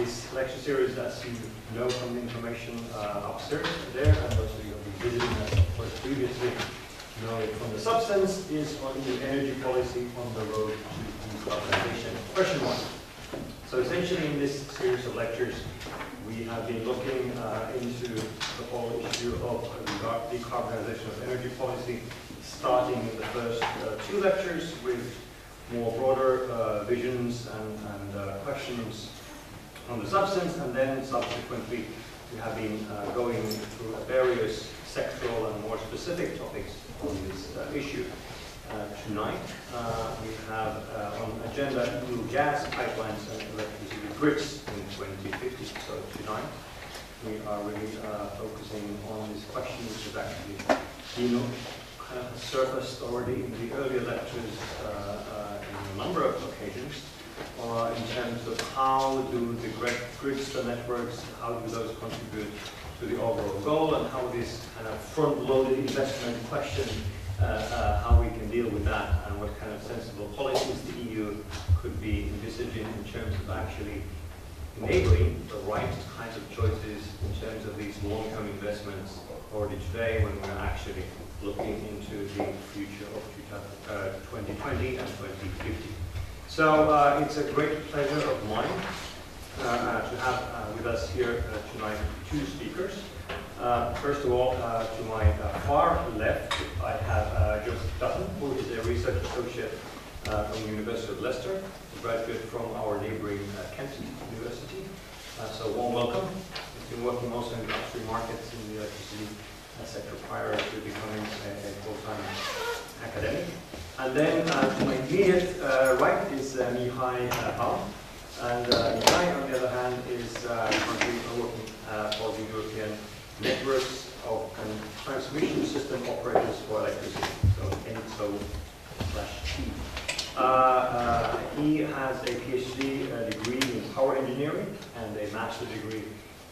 this lecture series, as you know from the information upstairs there, and also you'll be visiting us, of course, previously, know it from the substance, is on the energy policy on the road to decarbonisation. Question one. So essentially in this series of lectures, we have been looking into the whole issue of decarbonisation of energy policy, starting in the first two lectures with more broader visions and questions on the substance, and then subsequently we have been going through various sectoral and more specific topics on this issue. Tonight we have on agenda EU gas pipelines and electricity grids in 2050. So tonight we are really focusing on this question, which is actually kind of surfaced already in the earlier lectures in a number of occasions, in terms of how do the grids, the networks, how do those contribute to the overall goal, and how this kind of front-loaded investment question, how we can deal with that, and what kind of sensible policies the EU could be envisaging in terms of actually enabling the right kinds of choices in terms of these long-term investments already today, when we're actually looking into the future of 2020 and 2050. So it's a great pleasure of mine to have with us here tonight two speakers. First of all, to my far left, I have Joseph Dutton, who is a research associate from the University of Leicester, a graduate from our neighbouring Kent University. So warm welcome. He's been working also in the upstream markets in the electricity sector prior to becoming a full-time academic. And then to my immediate right is Mihai Baum. And Mihai, on the other hand, is currently working for the European Networks of Transmission System Operators for Electricity, so ENTSO/T. He has a PhD degree in power engineering and a master's degree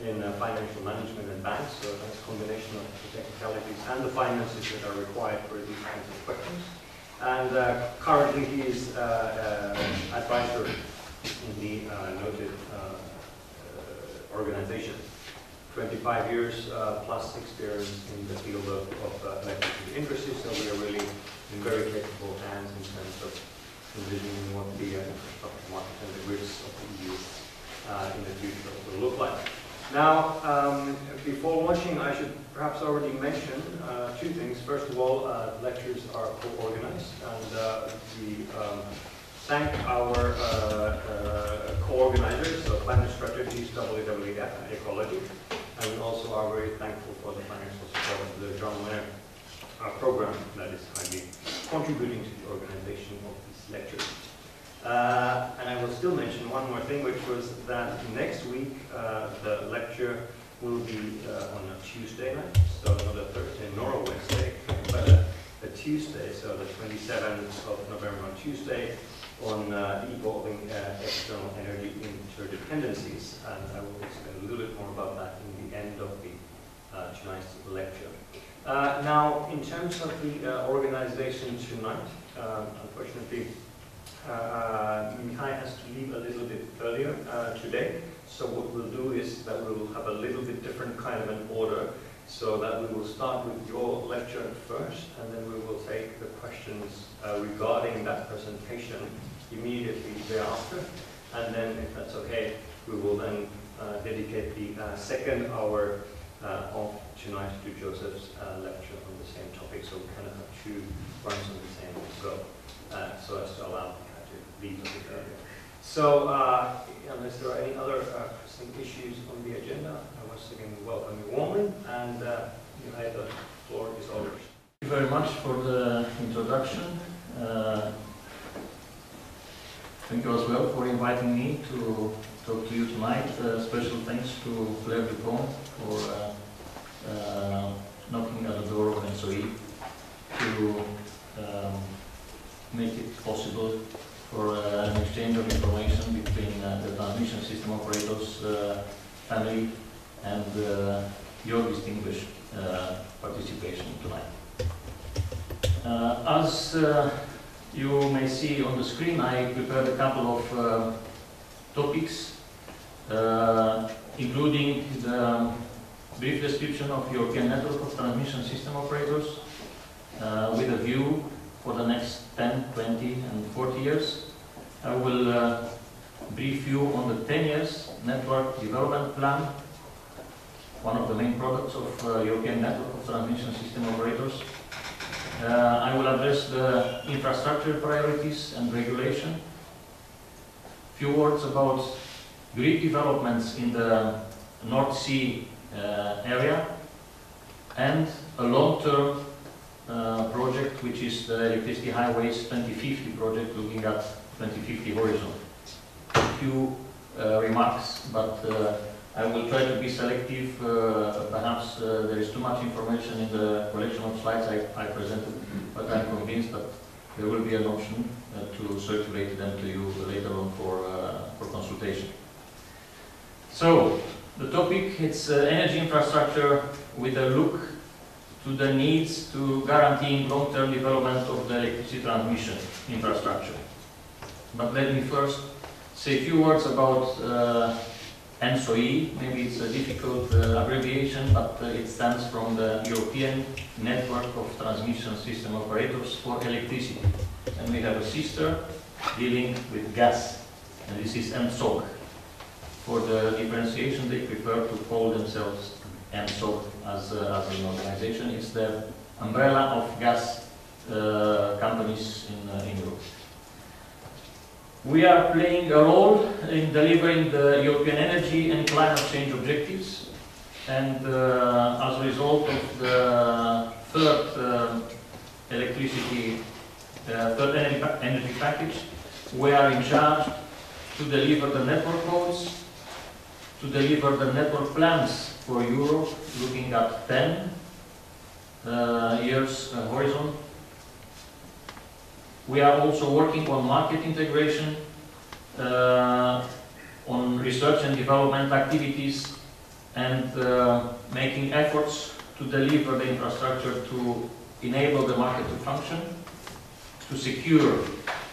in financial management and banks, so that's a combination of the technicalities and the finances that are required for these kinds of questions. And currently he is advisor in the noted organization. 25 years plus experience in the field of electricity industry, so we are really in very capable hands in terms of envisioning what the infrastructure market and the grids of the EU in the future will look like. Now, before launching, I should perhaps already mention two things. First of all, lectures are co-organized, and we thank our co-organizers, so Climate Strategies, WWF, and Ecology, and we also are very thankful for the financial support of the John Lennon program that is highly contributing to the organization of these lectures. And I will still mention one more thing, which was that next week the lecture will be on a Tuesday night, so not a Thursday nor a Wednesday, but a Tuesday, so the 27th of November on Tuesday, on evolving external energy interdependencies, and I will explain a little bit more about that in the end of the tonight's lecture. Now, in terms of the organization tonight, unfortunately, Mihai has to leave a little bit earlier today, so what we'll do is that we will have a little bit different kind of an order, so that we will start with your lecture first, and then we will take the questions regarding that presentation immediately thereafter, and then, if that's okay, we will then dedicate the second hour of tonight to Joseph's lecture on the same topic, so we kind of have two runs on the same go, so as to allow Mihai to leave a bit earlier. So, unless there are any other pressing issues on the agenda, I once again welcome you warmly, and Mihai, the floor is all yours. Thank you very much for the introduction. Thank you as well for inviting me to talk to you tonight. Special thanks to Claire Dupont for knocking at the door of NSOE to make it possible for an exchange of information between the transmission system operators family and your distinguished participation tonight. As you may see on the screen, I prepared a couple of topics including the brief description of European network of transmission system operators with a view for the next 10, 20 and 40 years. I will brief you on the 10 years network development plan, one of the main products of European network of transmission system operators. I will address the infrastructure priorities and regulation. Few words about grid developments in the North Sea area, and a long-term project, which is the Electricity Highways 2050 project, looking at 2050 horizon. A few remarks, but I will try to be selective. Perhaps there is too much information in the collection of slides I presented, but I'm convinced that there will be an option to circulate them to you later on for consultation. So, the topic is energy infrastructure with a look to the needs to guarantee long-term development of the electricity transmission infrastructure. But let me first say a few words about ENTSO-E. Maybe it's a difficult abbreviation, but it stands from the European Network of Transmission System Operators for Electricity. And we have a sister dealing with gas, and this is ENTSOG. For the differentiation, they prefer to call themselves ENTSOG as an organization. It's the umbrella of gas companies in Europe. We are playing a role in delivering the European energy and climate change objectives, and as a result of the third energy package, we are in charge to deliver the network codes, to deliver the network plans for Europe, looking at 10 years horizon. We are also working on market integration, on research and development activities, and making efforts to deliver the infrastructure to enable the market to function, to secure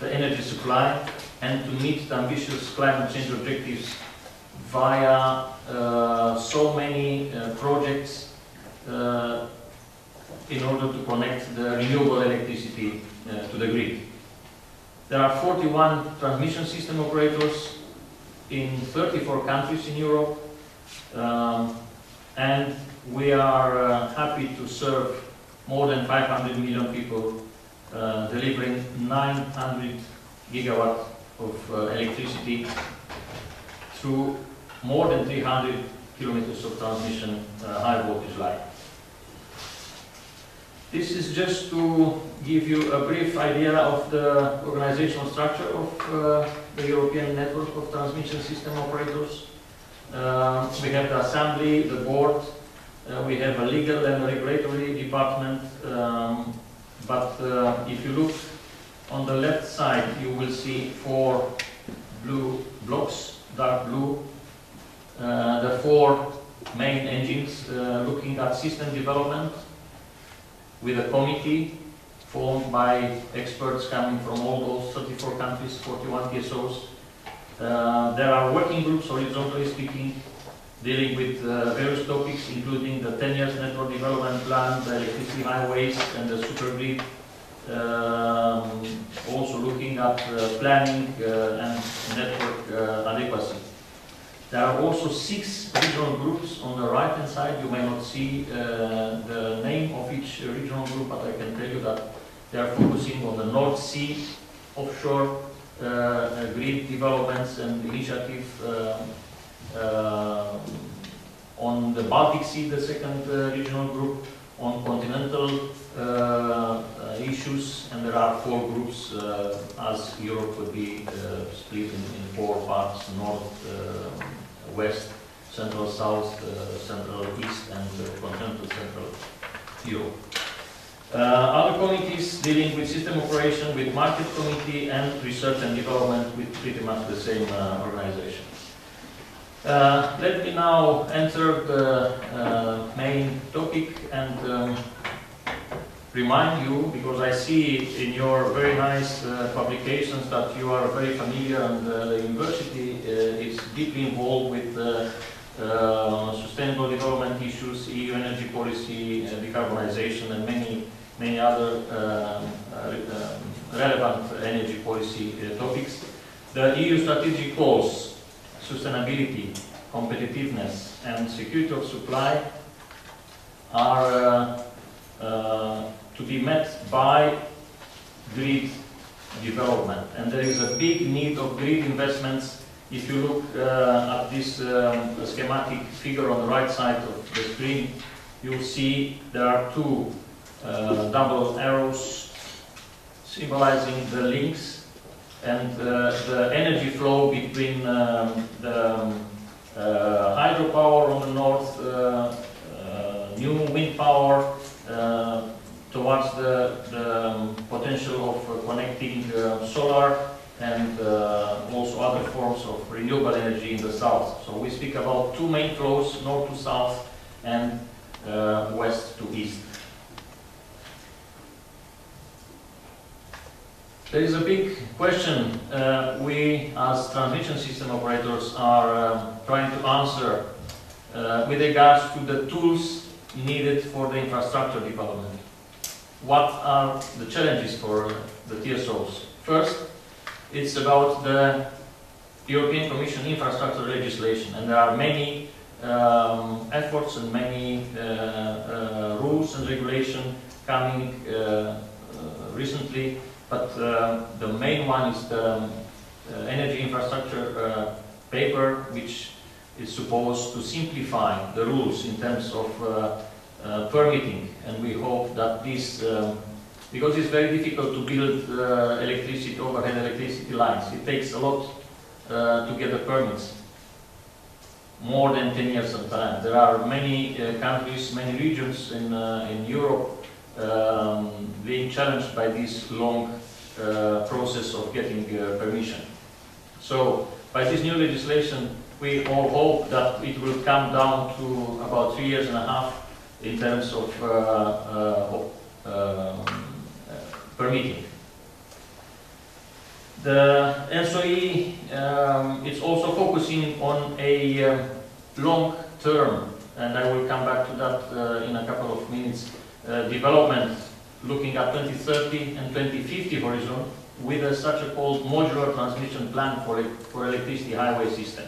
the energy supply, and to meet the ambitious climate change objectives via so many projects in order to connect the renewable electricity to the grid. There are 41 transmission system operators in 34 countries in Europe, and we are happy to serve more than 500 million people, delivering 900 gigawatts of electricity through more than 300 kilometers of transmission high voltage line. This is just to give you a brief idea of the organizational structure of the European Network of Transmission System Operators. We have the assembly, the board, we have a legal and regulatory department, but if you look on the left side, you will see 4 blue blocks, dark blue, the 4 main engines looking at system development, with a committee formed by experts coming from all those 34 countries, 41 TSOs. There are working groups, horizontally speaking, dealing with various topics, including the 10 years network development plan, the electricity highways, and the supergrid. Also looking at planning and network adequacy. There are also 6 regional groups on the right hand side. You may not see the name of each regional group, but I can tell you that they are focusing on the North Sea offshore grid developments and initiative, on the Baltic Sea, the second regional group, on continental issues, and there are 4 groups as Europe would be split in 4 parts: north, west, central south, central east, and continental central Europe. Other committees dealing with system operation, with market committee, and research and development with pretty much the same organization. Let me now enter the main topic and remind you, because I see in your very nice publications that you are very familiar, and the university is deeply involved with sustainable development issues, EU energy policy, decarbonisation, and many other relevant energy policy topics. The EU strategic goals, sustainability, competitiveness, and security of supply are to be met by grid development, and there is a big need of grid investments. If you look at this schematic figure on the right side of the screen, you'll see there are two double arrows symbolizing the links, and the energy flow between the hydropower on the north, new wind power, towards the potential of connecting solar and also other forms of renewable energy in the south. So we speak about two main flows, north to south and west to east. There is a big question we as transmission system operators are trying to answer with regards to the tools needed for the infrastructure development. What are the challenges for the TSOs? First, it's about the European Commission infrastructure legislation, and there are many efforts and many rules and regulation coming recently, but the main one is the energy infrastructure paper, which is supposed to simplify the rules in terms of permitting, and we hope that this, because it's very difficult to build overhead electricity lines, it takes a lot to get the permits, more than 10 years sometimes. There are many countries, many regions in Europe being challenged by this long process of getting permission. So by this new legislation, we all hope that it will come down to about 3.5 years in terms of permitting. The SOE it's also focusing on a long term, and I will come back to that in a couple of minutes, development looking at 2030 and 2050 horizon with a such a called modular transmission plan for electricity highway system.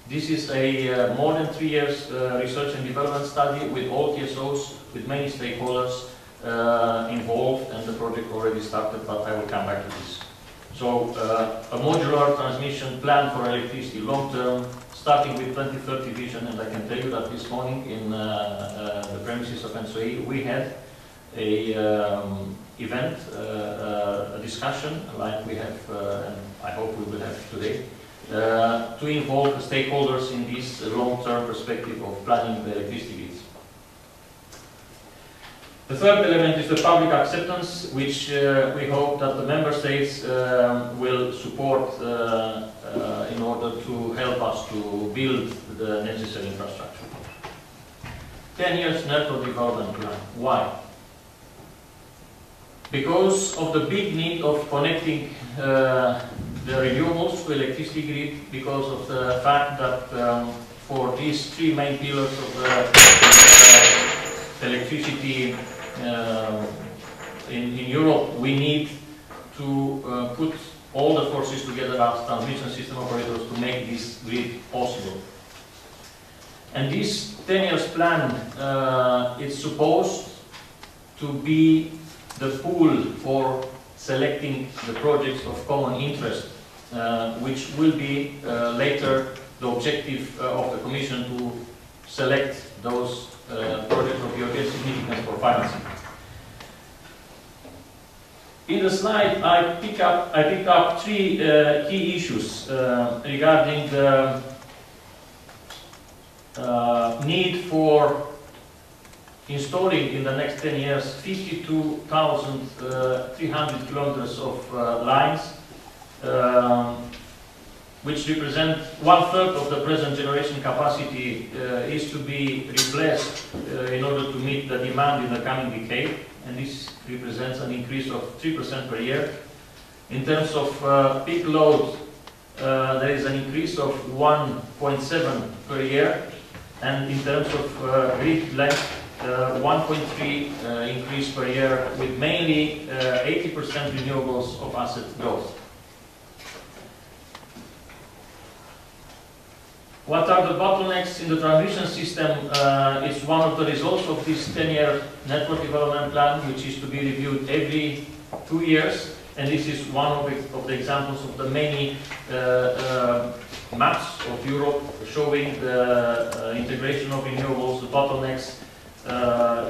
This is a more than 3 years research and development study with all TSOs, with many stakeholders involved, and the project already started, but I will come back to this. So a modular transmission plan for electricity long term, starting with 2030 vision, and I can tell you that this morning in the premises of NSOE we had a event, a discussion like we have, and I hope we will have today, to involve the stakeholders in this long-term perspective of planning the electricity grids. The third element is the public acceptance, which we hope that the member states will support in order to help us to build the necessary infrastructure. 10 years network development plan. Why? Because of the big need of connecting the renewables to electricity grid, because of the fact that for these three main pillars of electricity in Europe, we need to put all the forces together as transmission system operators to make this grid possible. And this 10 years plan is supposed to be the pool for selecting the projects of common interest, which will be later the objective of the Commission to select those projects of European significance for financing. In the slide, I picked up three key issues regarding the need for installing in the next 10 years 52,300 kilometers of lines, which represent 1/3 of the present generation capacity, is to be replaced in order to meet the demand in the coming decade, and this represents an increase of 3% per year. In terms of peak load, there is an increase of 1.7 per year, and in terms of grid length, 1.3 increase per year, with mainly 80% renewables of asset growth. What are the bottlenecks in the transmission system? It's one of the results of this 10-year network development plan, which is to be reviewed every 2 years. And this is one of the examples of the many maps of Europe showing the integration of renewables, the bottlenecks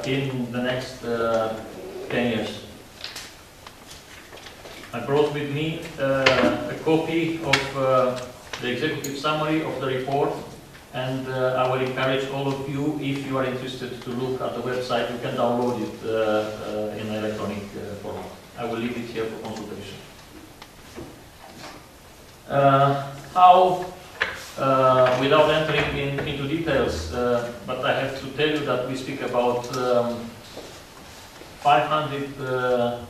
in the next 10 years. I brought with me a copy of the executive summary of the report, and I will encourage all of you, if you are interested, to look at the website. You can download it in electronic format. I will leave it here for consultation. How, without entering into details, but I have to tell you that we speak about 500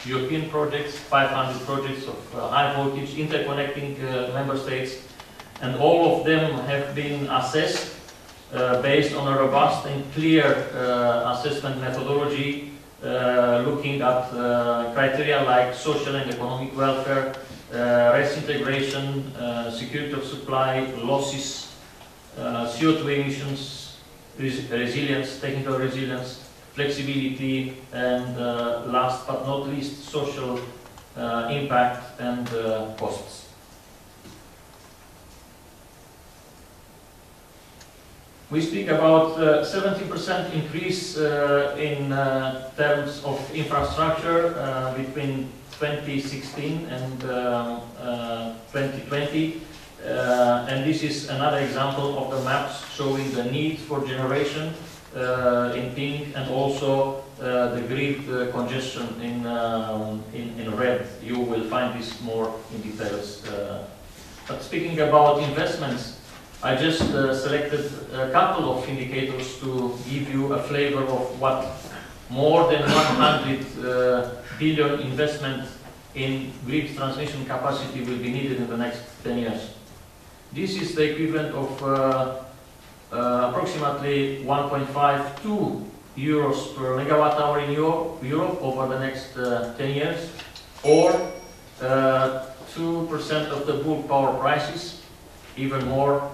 European projects, 500 projects of high voltage interconnecting member states, and all of them have been assessed based on a robust and clear assessment methodology, looking at criteria like social and economic welfare, RES integration, security of supply, losses, CO2 emissions, resilience, technical resilience, flexibility, and last but not least, social impact and costs. We speak about 70% increase in terms of infrastructure between 2016 and 2020. And this is another example of the maps showing the need for generation in pink, and also the grid congestion in red. You will find this more in details. But speaking about investments, I just selected a couple of indicators to give you a flavor of what more than 100 billion investment in grid transmission capacity will be needed in the next 10 years. This is the equivalent of approximately 1.52 euros per megawatt hour in Europe over the next 10 years, or 2% of the bulk power prices. Even more,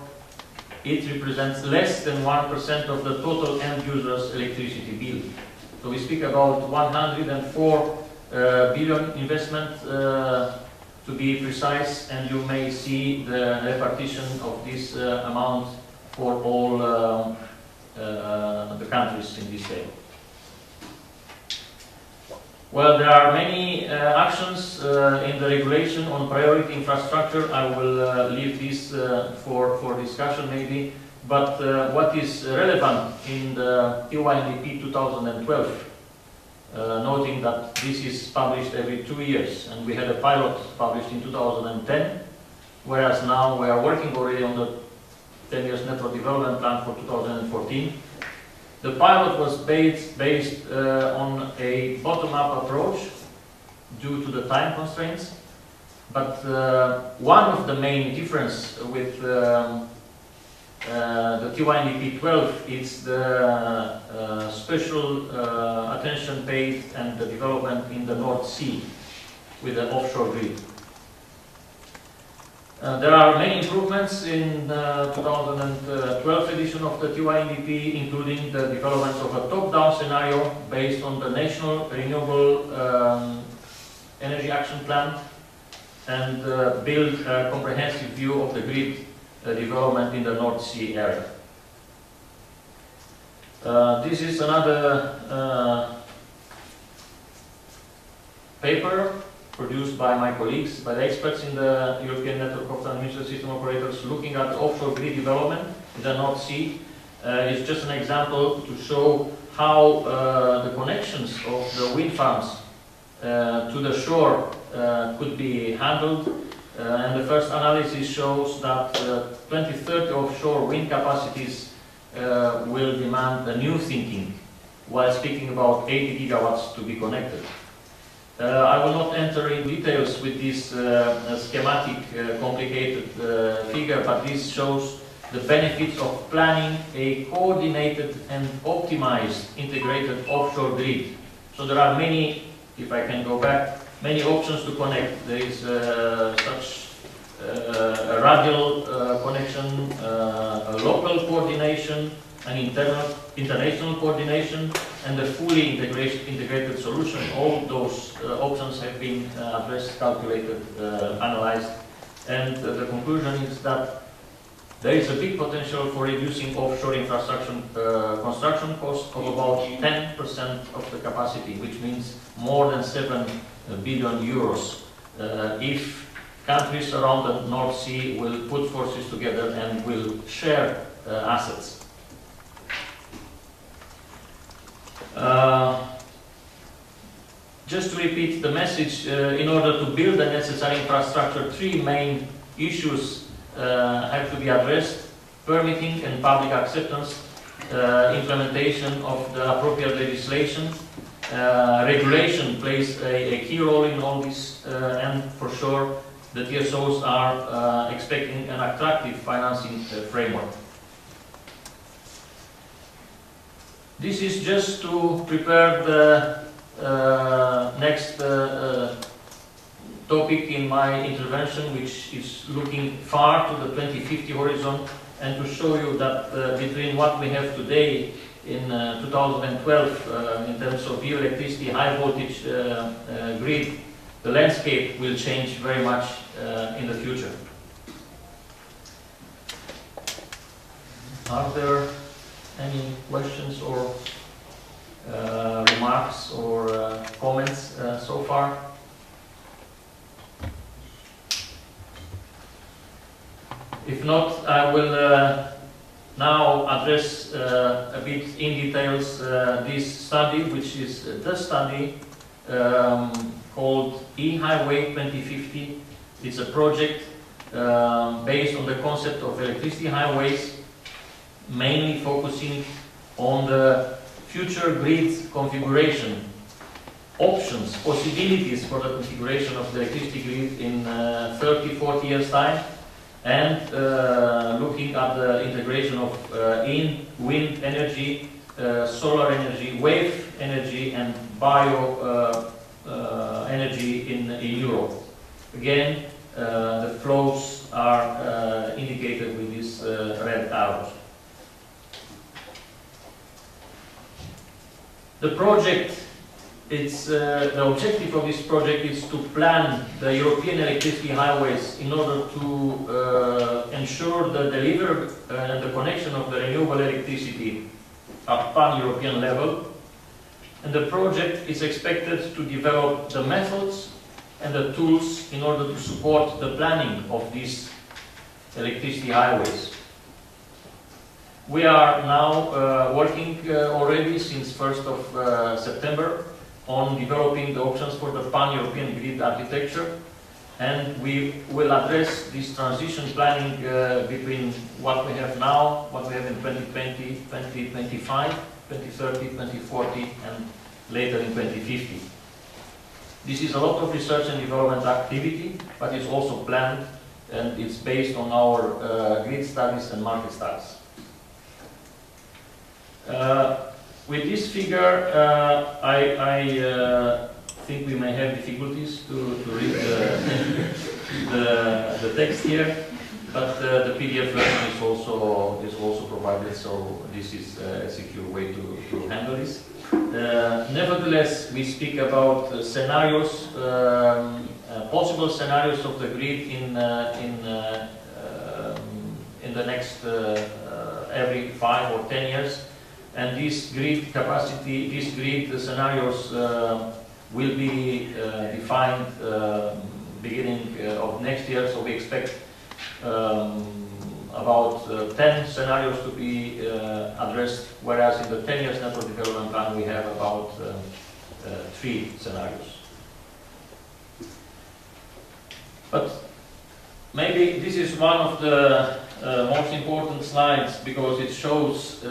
it represents less than 1% of the total end user's electricity bill. So we speak about 104 billion investment to be precise, and you may see the repartition of this amount for all the countries in this table. Well, there are many actions in the regulation on priority infrastructure. I will leave this for discussion maybe, but what is relevant in the TYNDP 2012, noting that this is published every 2 years, and we had a pilot published in 2010, whereas now we are working already on the 10 years network development plan for 2014. The pilot was based on a bottom-up approach due to the time constraints, but one of the main differences with the TYNDP 12 is the special attention paid and the development in the North Sea with the offshore grid. There are many improvements in the 2012 edition of the TYNDP, including the development of a top-down scenario based on the National Renewable Energy Action Plan, and build a comprehensive view of the grid development in the North Sea area. This is another paper produced by my colleagues, by the experts in the European Network of Transmission System Operators, looking at offshore grid development in the North Sea. It's just an example to show how the connections of the wind farms to the shore could be handled. And the first analysis shows that 2030 offshore wind capacities will demand a new thinking, while speaking about 80 gigawatts to be connected. I will not enter in details with this schematic, complicated figure, but this shows the benefits of planning a coordinated and optimized integrated offshore grid. So there are many, if I can go back, many options to connect. There is such a radial connection, a local coordination, an international coordination, and a fully integrated solution. All those options have been addressed, calculated, analyzed, and the conclusion is that there is a big potential for reducing offshore infrastructure construction costs of about 10% of the capacity, which means more than 7 billion euros if countries around the North Sea will put forces together and will share assets. Just to repeat the message, in order to build the necessary infrastructure, 3 main issues have to be addressed: permitting and public acceptance, implementation of the appropriate legislation, regulation plays a key role in all this, and for sure the TSOs are expecting an attractive financing framework. This is just to prepare the next topic in my intervention, which is looking far to the 2050 horizon, and to show you that between what we have today in 2012 in terms of bioelectricity, high voltage grid, the landscape will change very much in the future. Are there any questions or remarks or comments so far? If not, I will now address a bit in details this study, which is the study called E-Highway 2050. It's a project based on the concept of electricity highways, mainly focusing on the future grid configuration, options, possibilities for the configuration of the electricity grid in 30-40 years' time, and looking at the integration of wind energy, solar energy, wave energy, and bio energy in Europe. Again, the flows are indicated with these red arrows. The project, the objective of this project is to plan the European electricity highways in order to ensure the delivery and the connection of the renewable electricity at pan-European level. And the project is expected to develop the methods and the tools in order to support the planning of these electricity highways. We are now working already since 1st of September on developing the options for the pan-European grid architecture, and we will address this transition planning between what we have now, what we have in 2020, 2025, 2030, 2040, and later in 2050. This is a lot of research and development activity, but it's also planned, and it's based on our grid studies and market studies. With this figure, I think we may have difficulties to read the text here, but the PDF version is also provided, so this is a secure way to handle this. Nevertheless, we speak about scenarios, possible scenarios of the grid in the next every 5 or 10 years. And this grid capacity, these grid scenarios will be defined beginning of next year. So we expect about 10 scenarios to be addressed, whereas in the 10 years network development plan we have about 3 scenarios. But maybe this is one of the most important slides, because it shows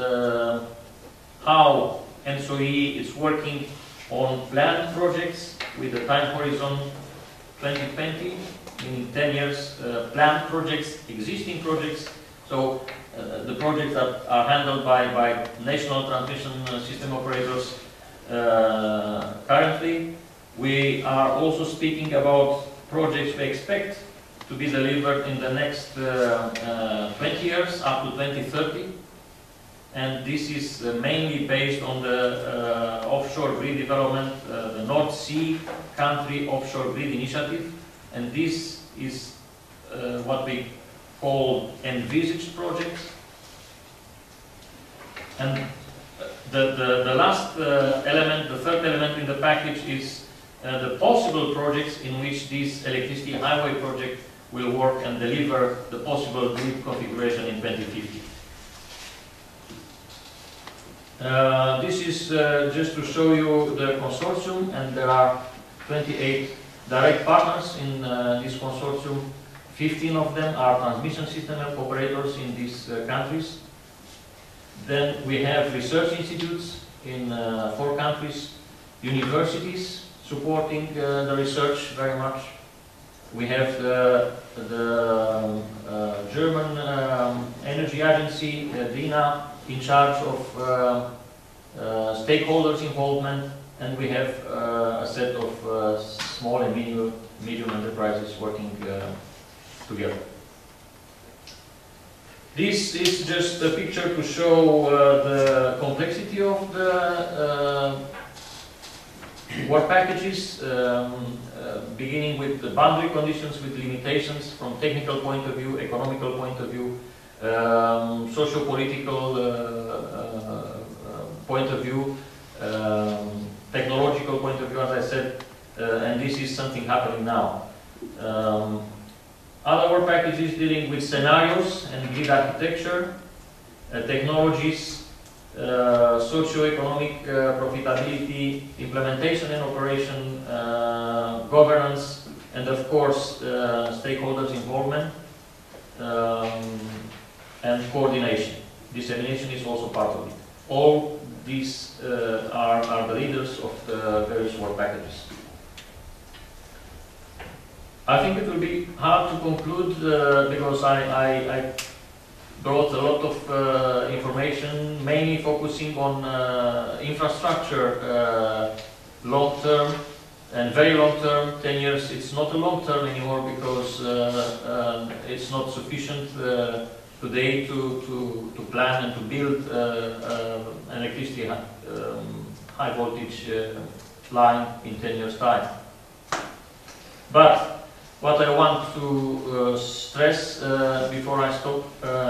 how ENTSO-E is working on planned projects with the time horizon 2020, meaning 10 years, planned projects, existing projects. So the projects that are handled by national transmission system operators currently. We are also speaking about projects we expect to be delivered in the next 20 years, up to 2030. And this is mainly based on the offshore grid development, the North Sea Country Offshore Grid Initiative. And this is what we call envisaged projects. And the last element, the third element in the package is the possible projects in which this electricity highway project will work and deliver the possible grid configuration in 2050. This is just to show you the consortium, and there are 28 direct partners in this consortium. 15 of them are transmission system operators in these countries. Then we have research institutes in 4 countries, universities supporting the research very much. We have the German Energy Agency, DINA, in charge of stakeholders involvement, and we have a set of small and medium enterprises working together. This is just a picture to show the complexity of the work packages, beginning with the boundary conditions, with limitations from technical point of view, economical point of view, socio-political point of view, technological point of view, as I said, and this is something happening now. Other work packages dealing with scenarios and grid architecture, technologies, socio-economic profitability, implementation and operation, governance, and of course stakeholders involvement and coordination. Dissemination is also part of it. All these are the leaders of the various work packages. I think it will be hard to conclude because I brought a lot of information, mainly focusing on infrastructure, long-term and very long-term. 10 years, it's not a long-term anymore because it's not sufficient today to plan and to build an electricity high voltage line in 10 years' time. But what I want to stress before I stop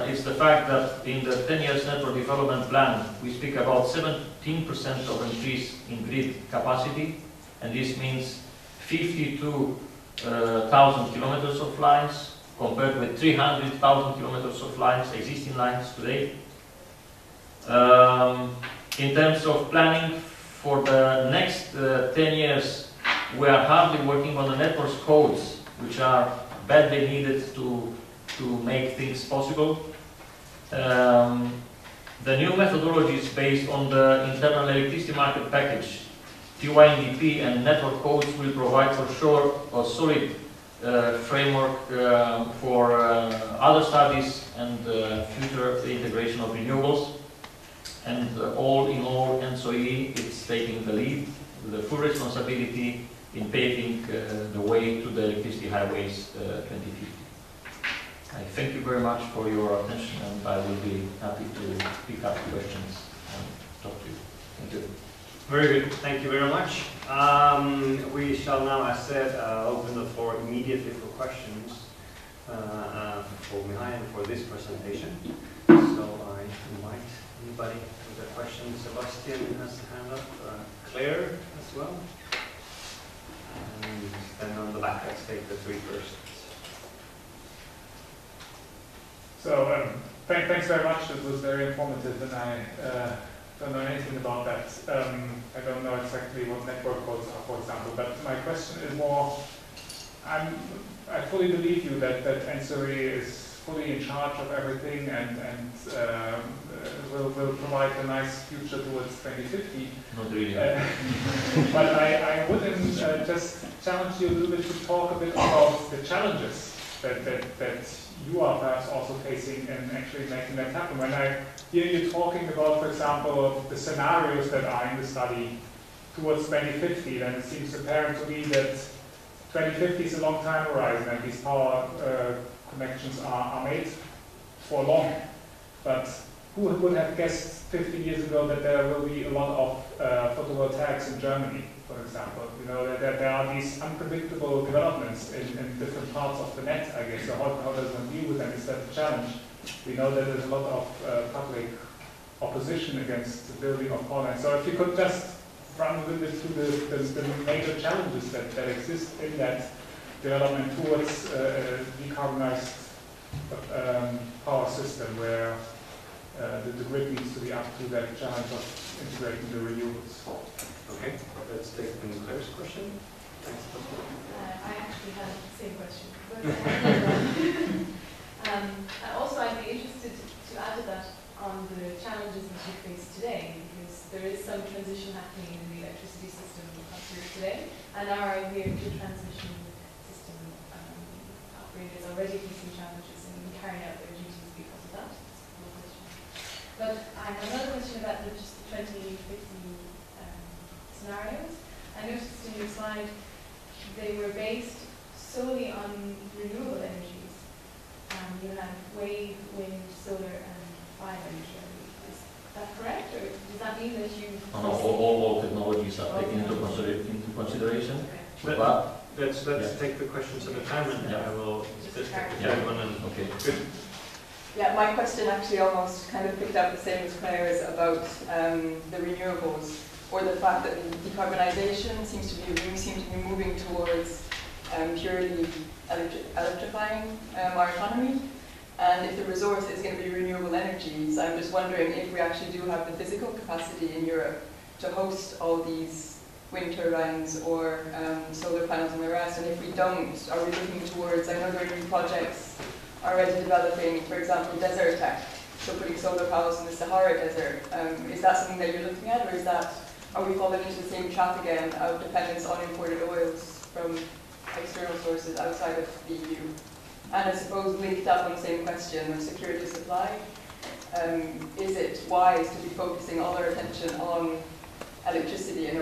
is the fact that in the 10 years network development plan we speak about 17% of increase in grid capacity, and this means 52,000 kilometers of lines compared with 300,000 kilometers of lines, existing lines today. In terms of planning for the next 10 years, we are hardly working on the network codes, which are badly needed to make things possible. The new methodologies based on the internal electricity market package, TYNDP and network codes will provide for sure a solid framework for other studies and future integration of renewables. And all in all, NSOE is taking the lead, the full responsibility in paving the way to the electricity highways 2050. I thank you very much for your attention, and I will be happy to pick up questions and talk to you. Thank you. Very good. Thank you very much. We shall now, as said, open the floor immediately for questions for Mihai and for this presentation. So I invite anybody with a question. Sebastian has a hand up. Claire as well. And then on the back, let's take the 3 first. So thanks very much. It was very informative, and I don't know anything about that. I don't know exactly what network codes are, for example. But my question is more: I fully believe you that NSOE is fully in charge of everything and will provide a nice future towards 2050. Not really. But I wouldn't just challenge you a little bit to talk a bit about the challenges that you are perhaps also facing in actually making that happen. When I hear you talking about, for example, the scenarios that are in the study towards 2050, then it seems apparent to me that 2050 is a long time horizon and these power connections are made for long. But who would have guessed 50 years ago that there will be a lot of photovoltaics in Germany, for example? You know, that there are these unpredictable developments in different parts of the net, I guess. So how does one deal with them? Is that a challenge? We know that there's a lot of public opposition against the building of power lines. So if you could just run a little bit through the major challenges that exist in that development towards a decarbonized power system where the grid needs to be up to that challenge of integrating the renewables. Okay, let's take Claire's question. Thanks. I actually had the same question. But, also, I'd be interested to add to that on the challenges that you face today, because there is some transition happening in the electricity system up here today, and our transmission system operators already facing challenges in carrying out their duties because of that. But I have another question about just the 2050 scenarios. I noticed in your slide they were based solely on renewable energies. You had wave, wind, solar, and bioenergy. Is that correct, or does that mean that you? All technologies are taken into consideration. Okay. But Let's take the questions at a time, and I will just take the third one. Okay. Good. Yeah, my question actually almost kind of picked up the same as Claire's about the renewables, or the fact that decarbonisation seems to be moving towards purely electrifying our economy. And if the resource is going to be renewable energies, I'm just wondering if we actually do have the physical capacity in Europe to host all these wind turbines or solar panels and the rest. And if we don't, are we looking towards, I know there are new projects already developing, for example, desert tech, so putting solar panels in the Sahara Desert. Is that something that you're looking at, or are we falling into the same trap again of dependence on imported oils from external sources outside of the EU? And I suppose linked up on the same question of security of supply, is it wise to be focusing all our attention on electricity, and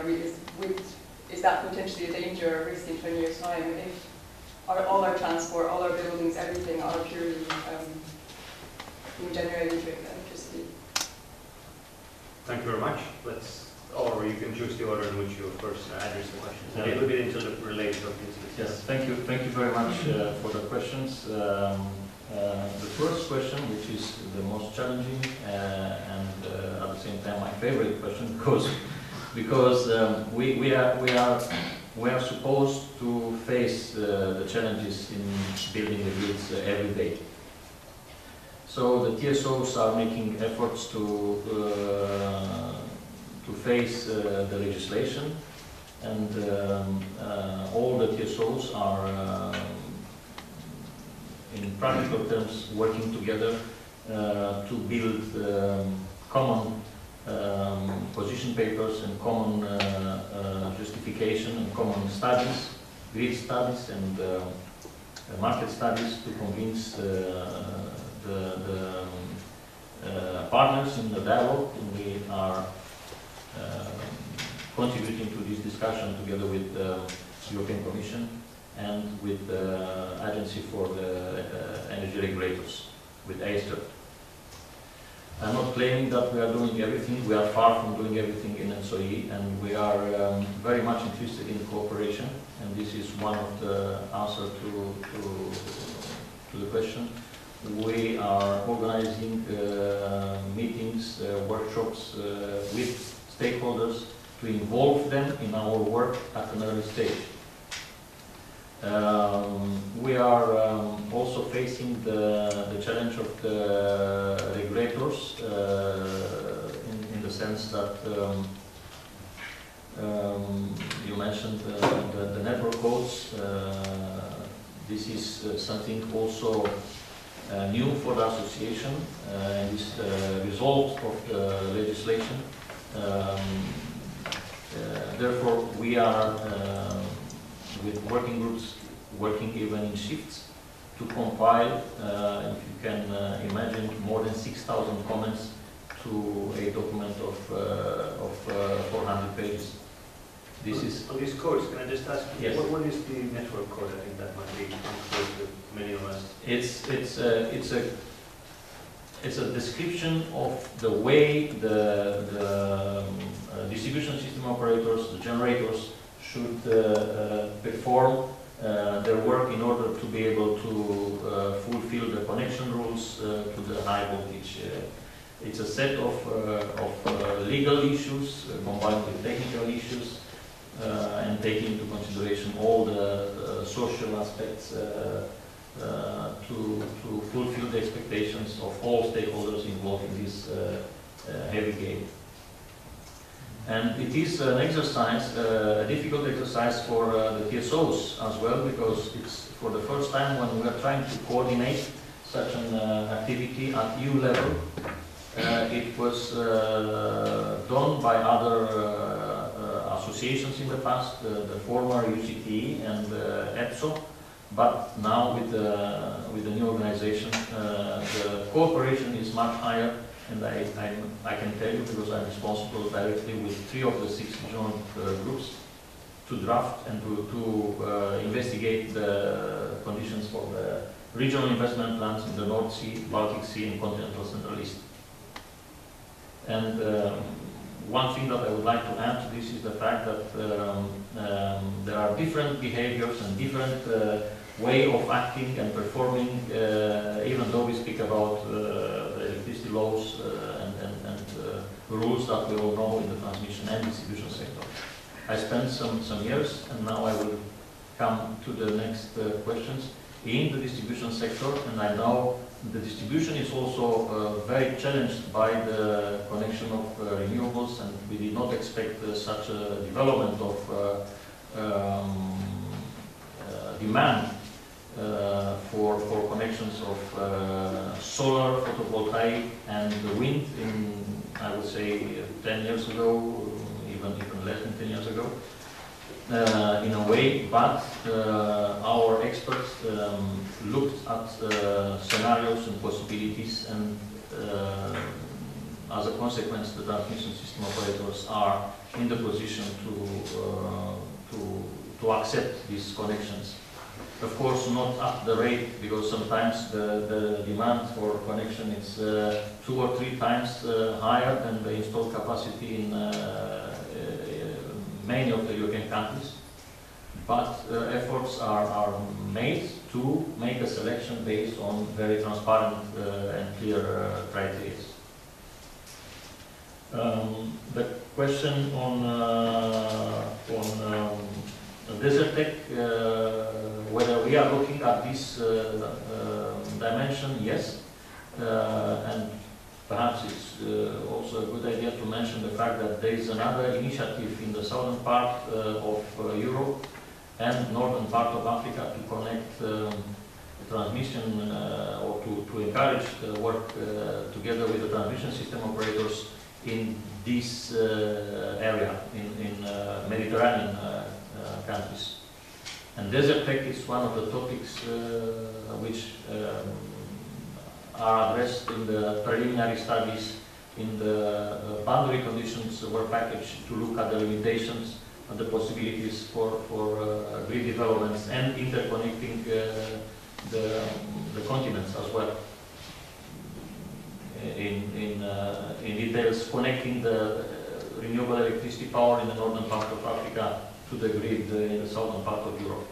is that potentially a danger or risk in 20 years' time if all our transport, all our buildings, everything are purely being generated with electricity? Thank you very much. Or you can choose the order in which you first address the questions. A little bit into the related obviously. yes, thank you very much for the questions. The first question, which is the most challenging and at the same time my favorite question, because we are supposed to face the challenges in building the grids every day. So the TSOs are making efforts to face the legislation, and all the TSOs are in practical terms working together to build common position papers and common justification and common studies, grid studies and market studies to convince the partners in the dialogue, and we are contributing to this discussion together with the European Commission and with the Agency for the Energy Regulators, with ACER. I'm not claiming that we are doing everything. We are far from doing everything in NSOE, and we are very much interested in cooperation, and this is one of the answers to the question. We are organizing meetings, workshops with stakeholders to involve them in our work at an early stage. We are also facing the challenge of the regulators in the sense that you mentioned the network codes. This is something also new for the association and is the result of the legislation. Therefore, we are with working groups working even in shifts to compile, if you can imagine, more than 6,000 comments to a document of 400 pages. This is on these codes. Can I just ask, yes. What is the network code? I think that might be close to many of us. It's a description of the way the distribution system operators, the generators, should perform their work in order to be able to fulfill the connection rules to the high voltage. It's a set of legal issues combined with technical issues and taking into consideration all the social aspects to fulfill the expectations of all stakeholders involved in this heavy game. And it is an exercise, a difficult exercise for the TSOs as well, because it's for the first time when we are trying to coordinate such an activity at EU level. It was done by other associations in the past, the former UCT and EPSO, but now with the new organization, the cooperation is much higher. And I can tell you, because I'm responsible directly with 3 of the 6 joint groups, to draft and to investigate the conditions for the regional investment plans in the North Sea, Baltic Sea and continental Central East. And one thing that I would like to add to this is the fact that there are different behaviors and different way of acting and performing, even though we speak about electricity laws and rules that we all know in the transmission and distribution sector. I spent some years, and now I will come to the next questions, in the distribution sector, and I know the distribution is also very challenged by the connection of renewables, and we did not expect such a development of demand for connections of solar, photovoltaic and wind in, I would say, 10 years ago, even less than 10 years ago, in a way, but our experts looked at scenarios and possibilities, and as a consequence the transmission system operators are in the position to accept these connections. Of course, not at the rate, because sometimes the demand for connection is 2 or 3 times higher than the installed capacity in many of the European countries. But efforts are made to make a selection based on very transparent and clear criteria. The question on Desertec, whether we are looking at this dimension, yes, and perhaps it's also a good idea to mention the fact that there is another initiative in the southern part of Europe and northern part of Africa to connect transmission or to encourage the work together with the transmission system operators in this area, in Mediterranean countries. And Desertec is one of the topics which are addressed in the preliminary studies in the boundary conditions work package, to look at the limitations and the possibilities for grid developments and interconnecting the continents as well. In details, connecting the renewable electricity power in the northern part of Africa to the grid in the southern part of Europe.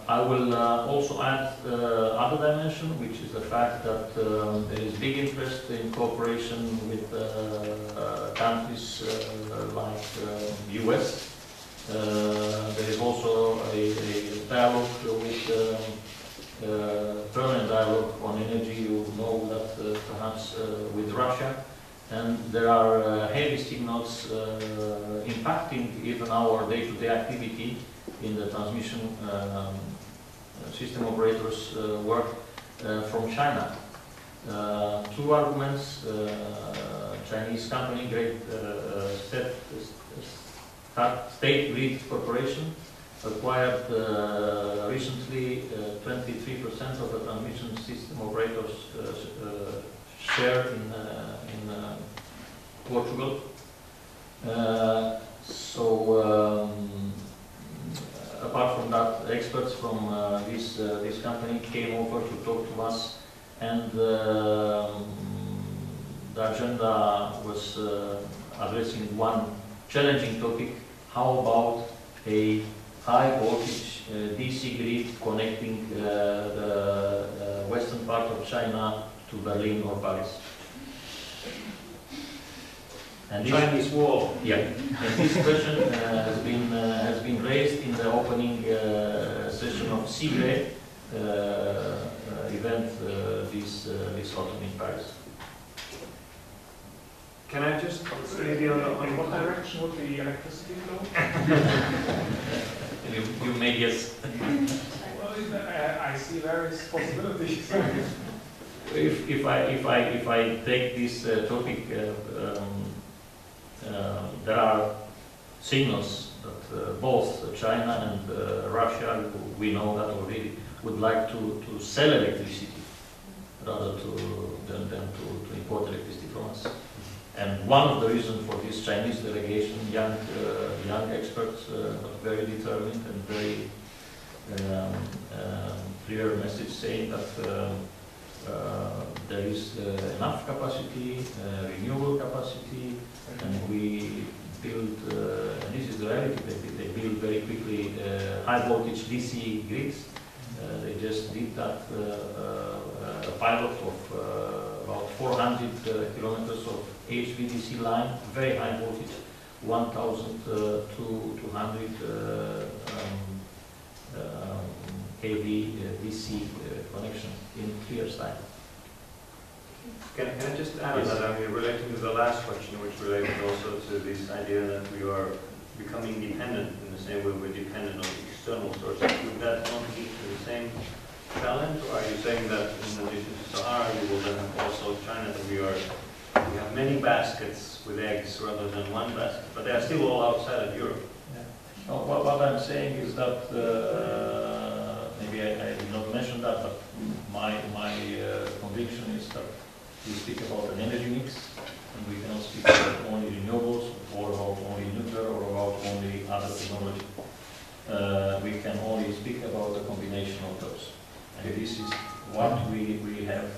I will also add other dimension, which is the fact that there is big interest in cooperation with countries like US. There is also a dialogue with permanent dialogue on energy. You know that perhaps with Russia. And there are heavy signals impacting even our day-to-day activity in the transmission system operators' work, from China. Two arguments. Chinese company, State Grid Corporation, acquired recently 23% of the transmission system operators share in Portugal. Apart from that, experts from this company came over to talk to us, and the agenda was addressing one challenging topic: how about a high voltage DC grid connecting the western part of China to Berlin or Paris? And Chinese wall. Yeah, and this question has been raised in the opening session of CIGRE event this autumn in Paris. Can I just maybe on In what direction would the electricity flow? You may guess. Well, I see various possibilities. If I take this topic, there are signals that both China and Russia, we know that already, would like to sell electricity rather than to import electricity from us. And one of the reasons for this Chinese delegation, young experts, but very determined and very clear message saying that there is enough capacity, renewable capacity, and we build, and this is the reality, they build very quickly high voltage DC grids. They just did that, a pilot of about 400 kilometers of HVDC line, very high voltage, 1,200 kV DC connection in 3 years' time. Can I just add on that? I mean, relating to the last question, which related also to this idea that we are becoming dependent in the same way we're dependent on external sources. Would that not lead to the same challenge? Or are you saying that in addition to Sahara, you will then have also China, that we have many baskets with eggs rather than one basket, but they are still all outside of Europe? Yeah. No, what I'm saying is that maybe I did not mention that, but my conviction is that we speak about an energy mix, and we cannot speak about only renewables, or about only nuclear, or about only other technology. We can only speak about a combination of those. And this is what we have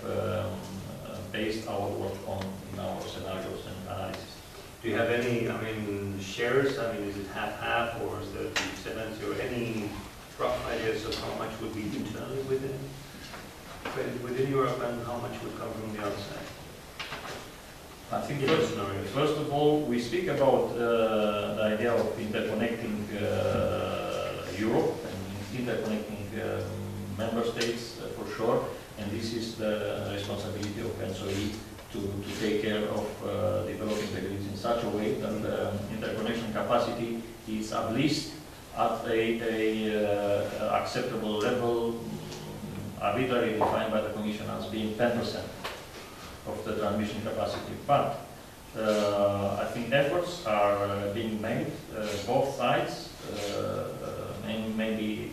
based our work on in our scenarios and analysis. Do you have any, shares? Is it half-half, or is it 70, or any rough ideas of how much would be internally within Europe and how much would come from the outside? I think first of all, we speak about the idea of interconnecting Europe and interconnecting member states for sure, and this is the responsibility of NSOE to take care of developing the grids in such a way that the interconnection capacity is at least at a acceptable level, arbitrarily defined by the Commission as being 10% of the transmission capacity. But I think efforts are being made, both sides, maybe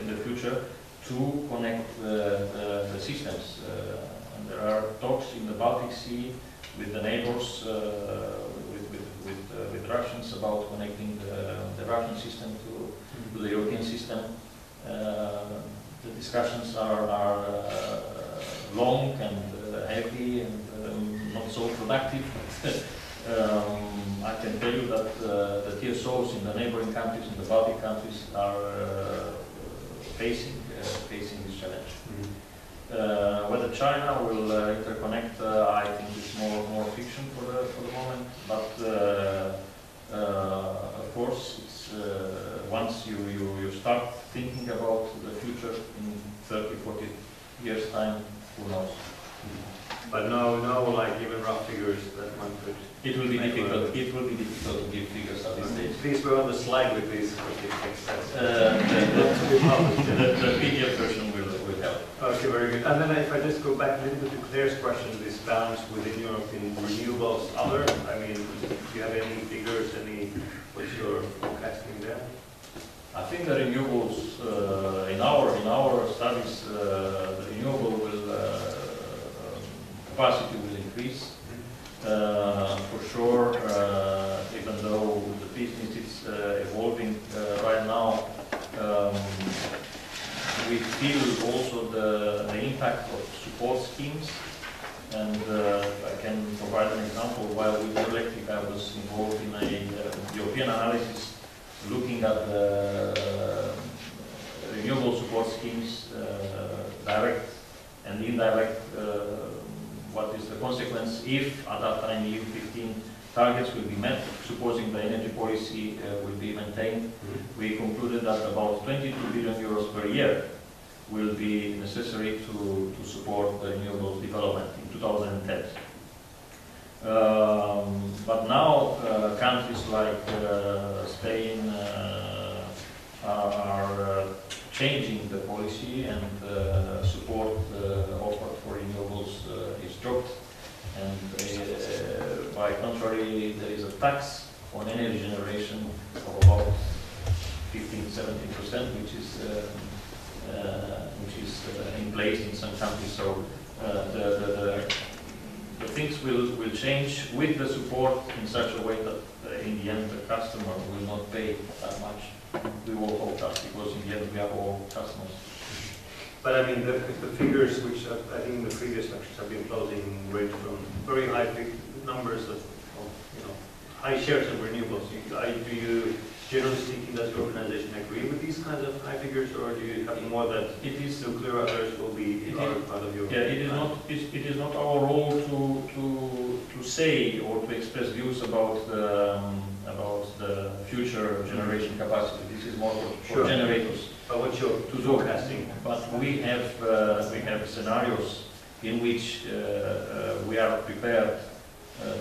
in the future, to connect the systems. And there are talks in the Baltic Sea with the neighbors, with Russians, about connecting the Russian system to the European system. The discussions are long and heavy and not so productive. I can tell you that the TSOs in the neighboring countries, in the Baltic countries, are facing this challenge. Mm-hmm. Whether China will interconnect, I think it's more fiction for the moment. But of course, it's once you start thinking about the future in 30, 40 years' time, who knows? But no, like even rough figures that one could. It will be difficult. It will be difficult to give figures at this stage. Please go on the slide with these. The PDF version will help. Okay. Okay, very good. And then if I just go back a little bit to Claire's question, this balance within Europe in renewables, other, I mean, do you have any figures, what's your forecasting there? I think the renewables in our studies, the renewable capacity will increase for sure. Even though the business is evolving right now, we feel also the impact of support schemes. And I can provide an example. While with Electric, I was involved in a European analysis looking at the renewable support schemes, direct and indirect, what is the consequence if at that time EU 15 targets will be met, supposing the energy policy will be maintained. We concluded that about 22 billion euros per year will be necessary to support the renewables development in 2010. But now countries like Spain are changing the policy, and support offered for renewables is dropped. And by contrary, there is a tax on energy generation of about 15–17%, which is in place in some countries. So the things will change with the support in such a way that in the end the customer will not pay that much. We will hope that, because in the end we have all customers. But I mean, the figures which I think in the previous lectures have been closing range from very high numbers of high shares of renewables. Do you, generally speaking, does your organization agree with these kinds of high figures, or do you have more that it is nuclear, others will be part of your? Yeah, it is not our role to say or to express views about the future generation capacity. This is more for generators. But what's your forecasting? But we have scenarios in which we are prepared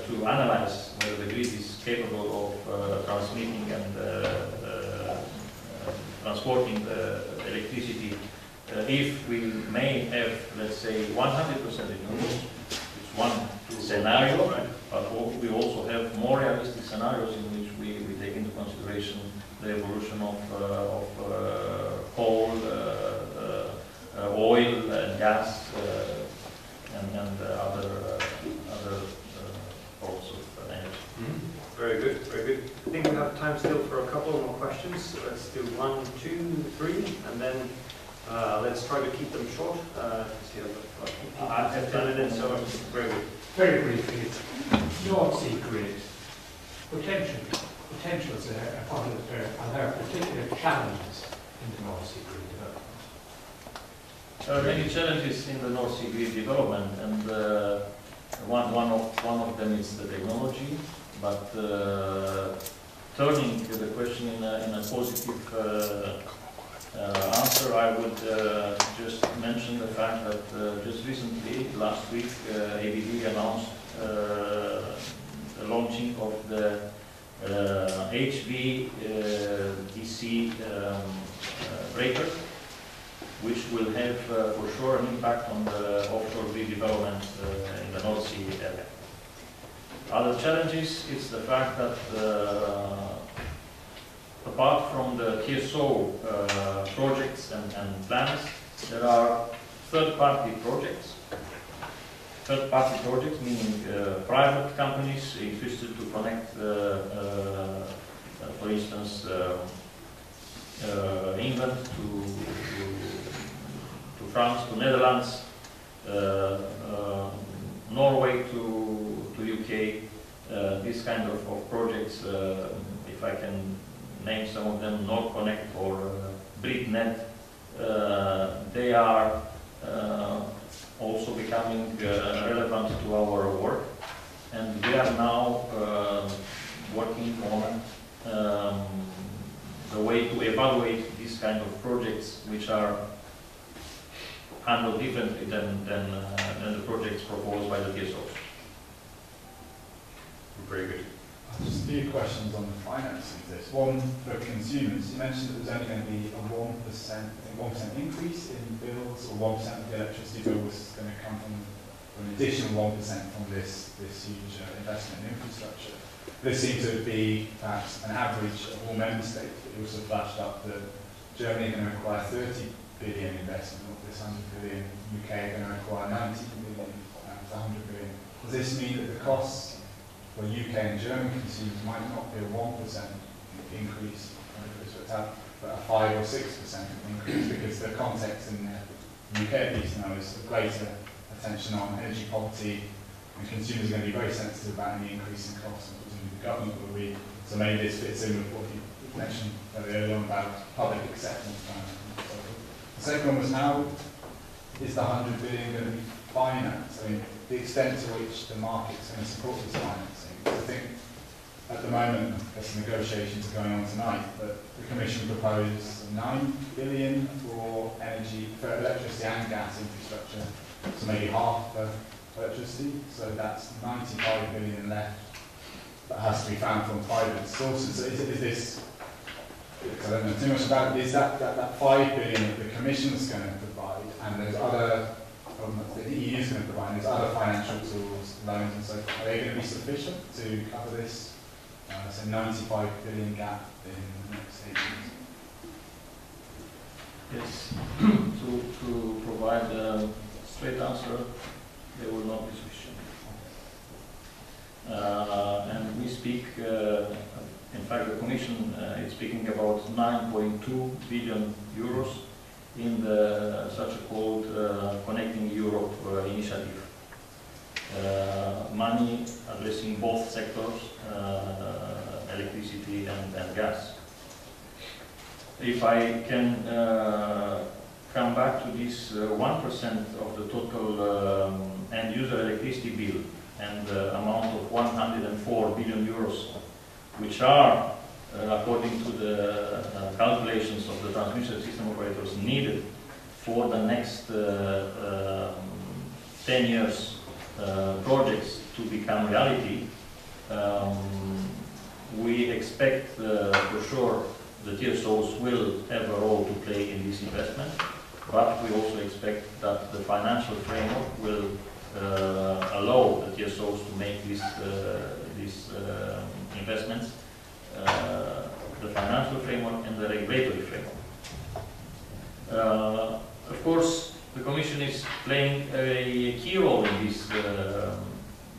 to analyze whether the grid is capable of transmitting and transporting the electricity. If we may have, let's say, 100% renewables, it's one scenario, right? But we also have more realistic scenarios in which we take into consideration the evolution of coal, oil and gas, and other forms of energy. Very good, very good. I think we have time still for a couple more questions. So let's do 1, 2, 3, and then let's try to keep them short. I have 10 minutes, so very good. Very briefly, North Sea grid potentials are part of the, and there are particular challenges in the North Sea grid development. There are many challenges in the North Sea grid development, and one of them is the technology. But turning the question in a positive answer, I would just mention the fact that just recently, last week, ABB announced the launching of the HV DC breaker, which will have for sure an impact on the offshore grid development in the North Sea area. Other challenges is the fact that apart from the TSO projects and plans, there are third-party projects. Third-party projects meaning private companies interested to connect, for instance, England to France, to Netherlands, Norway to UK. This kind of projects, if I can name some of them, NordConnect or BritNed, they are also becoming relevant to our work, and we are now working on the way to evaluate these kind of projects, which are handled differently than the projects proposed by the TSOs. Very good. Just a few questions on the financing of this. One, for consumers, you mentioned that there's only going to be a 1% increase in bills, or 1% of the electricity bill was going to come from an additional 1% from this huge investment in infrastructure. This seemed to be perhaps an average of all member states, but you also flashed up that Germany are going to require 30 billion investment of this 100 billion, UK are going to require 90 billion, 100 billion. Does this mean that the costs for UK and German consumers might not be a 1% increase, but a 5 or 6% increase, because the context in the UK at least now is a greater attention on energy poverty, and consumers are going to be very sensitive about any increase in costs, and presumably the government will be. So maybe this fits in with what you mentioned very early on about public acceptance. The second one was, how is the 100 billion going to be financed? I mean, the extent to which the market's going to support this financing. I think at the moment, I guess negotiations are going on tonight, but the Commission proposed 9 billion for energy, for electricity and gas infrastructure, so maybe half for electricity, so that's 95 billion left that has to be found from private sources. So is this, I don't know too much about it, is that 5 billion that the Commission's going to provide, and there's other, the EU is going to provide, there's other financial tools, loans and so forth, are they going to be sufficient to cover this? So 95 billion gap in the next 8 years. Yes, to provide a straight answer, they will not be sufficient. And we speak, in fact the Commission is speaking about 9.2 billion euros in the such a called Connecting Europe initiative. Money addressing both sectors, electricity and gas. If I can come back to this 1% of the total end user electricity bill and the amount of 104 billion euros, which are, according to the calculations of the transmission system operators, needed for the next 10 years projects to become reality, we expect for sure the TSOs will have a role to play in this investment, but we also expect that the financial framework will allow the TSOs to make these investments, the financial framework and the regulatory framework. Of course, the Commission is playing a key role in this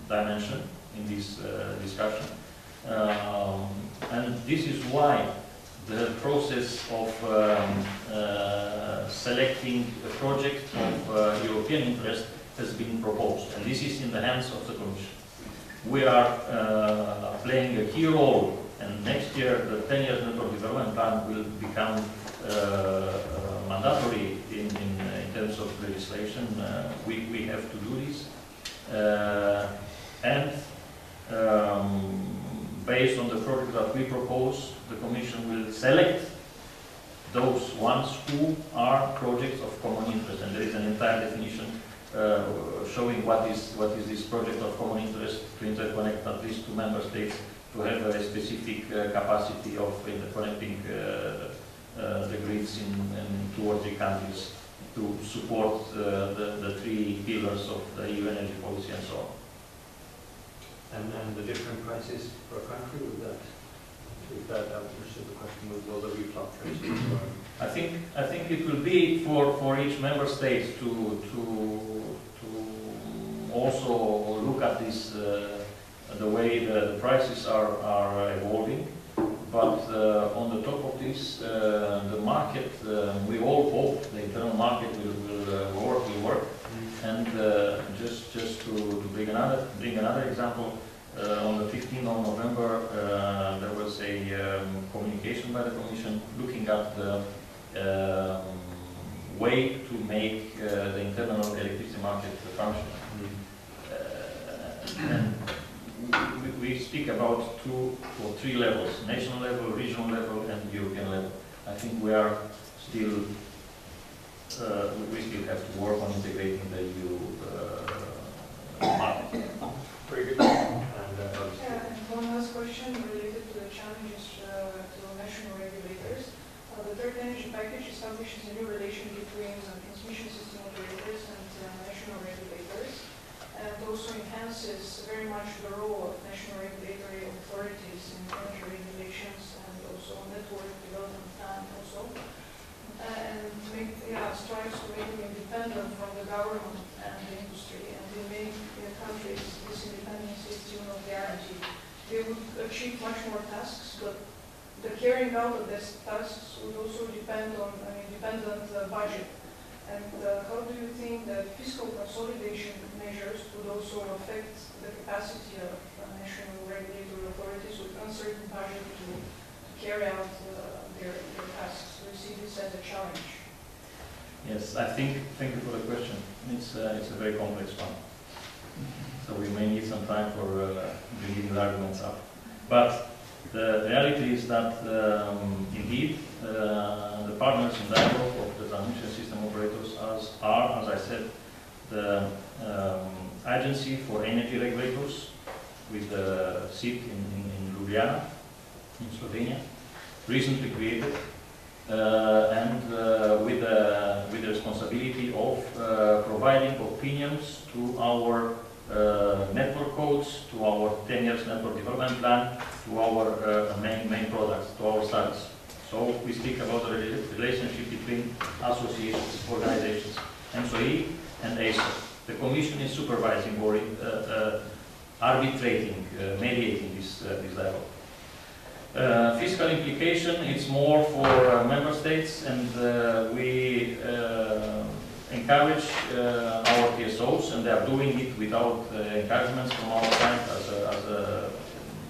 dimension, in this discussion. And this is why the process of selecting a project of European interest has been proposed, and this is in the hands of the Commission. We are playing a key role, and next year the 10-year network development plan will become mandatory in terms of legislation. We have to do this, and based on the project that we propose, the Commission will select those ones who are projects of common interest, and there is an entire definition showing what is this project of common interest, to interconnect at least 2 member states, to have a specific capacity of interconnecting the grids in 2 or 3 countries, to support the 3 pillars of the EU energy policy and so on. And the different prices per country, with that, if that answers the question, will there be fluctuations? I think it will be for each member state to also look at this, the way the prices are evolving. But on the top of this, the market, we all hope the internal market will work. And just to bring another example, on the 15th of November, there was a communication by the Commission looking at the way to make the internal electricity market function. And we speak about 2 or 3 levels: national level, regional level, and European level. I think we are still, we still have to work on integrating the EU market. Very good. And one last question. the role of national regulatory authorities in energy regulations and also network development plan also. And make strives to make them independent from the government and the industry, and in many countries this independence is not guaranteed. They would achieve much more tasks, but the carrying out of these tasks would also depend on an independent budget. And how do you think that fiscal consolidation measures would also affect the capacity of national regulatory authorities with uncertain budget to carry out their tasks? Do you see this as a challenge? Yes, thank you for the question. It's a very complex one. So we may need some time for bringing the arguments up. But the reality is that indeed the partners in dialogue of the transmission system operators are, as I said, the Agency for Energy Regulators with the seat in Ljubljana, in Slovenia, recently created, and with the responsibility of providing opinions to our network codes, to our 10 years network development plan, to our main products, to our studies. So we speak about the relationship between associations, organizations, MSOE and ASO. The Commission is supervising or arbitrating, mediating this dialogue. Fiscal implication, it's more for member states, and we encourage our TSOs, and they are doing it without encouragements from our side as an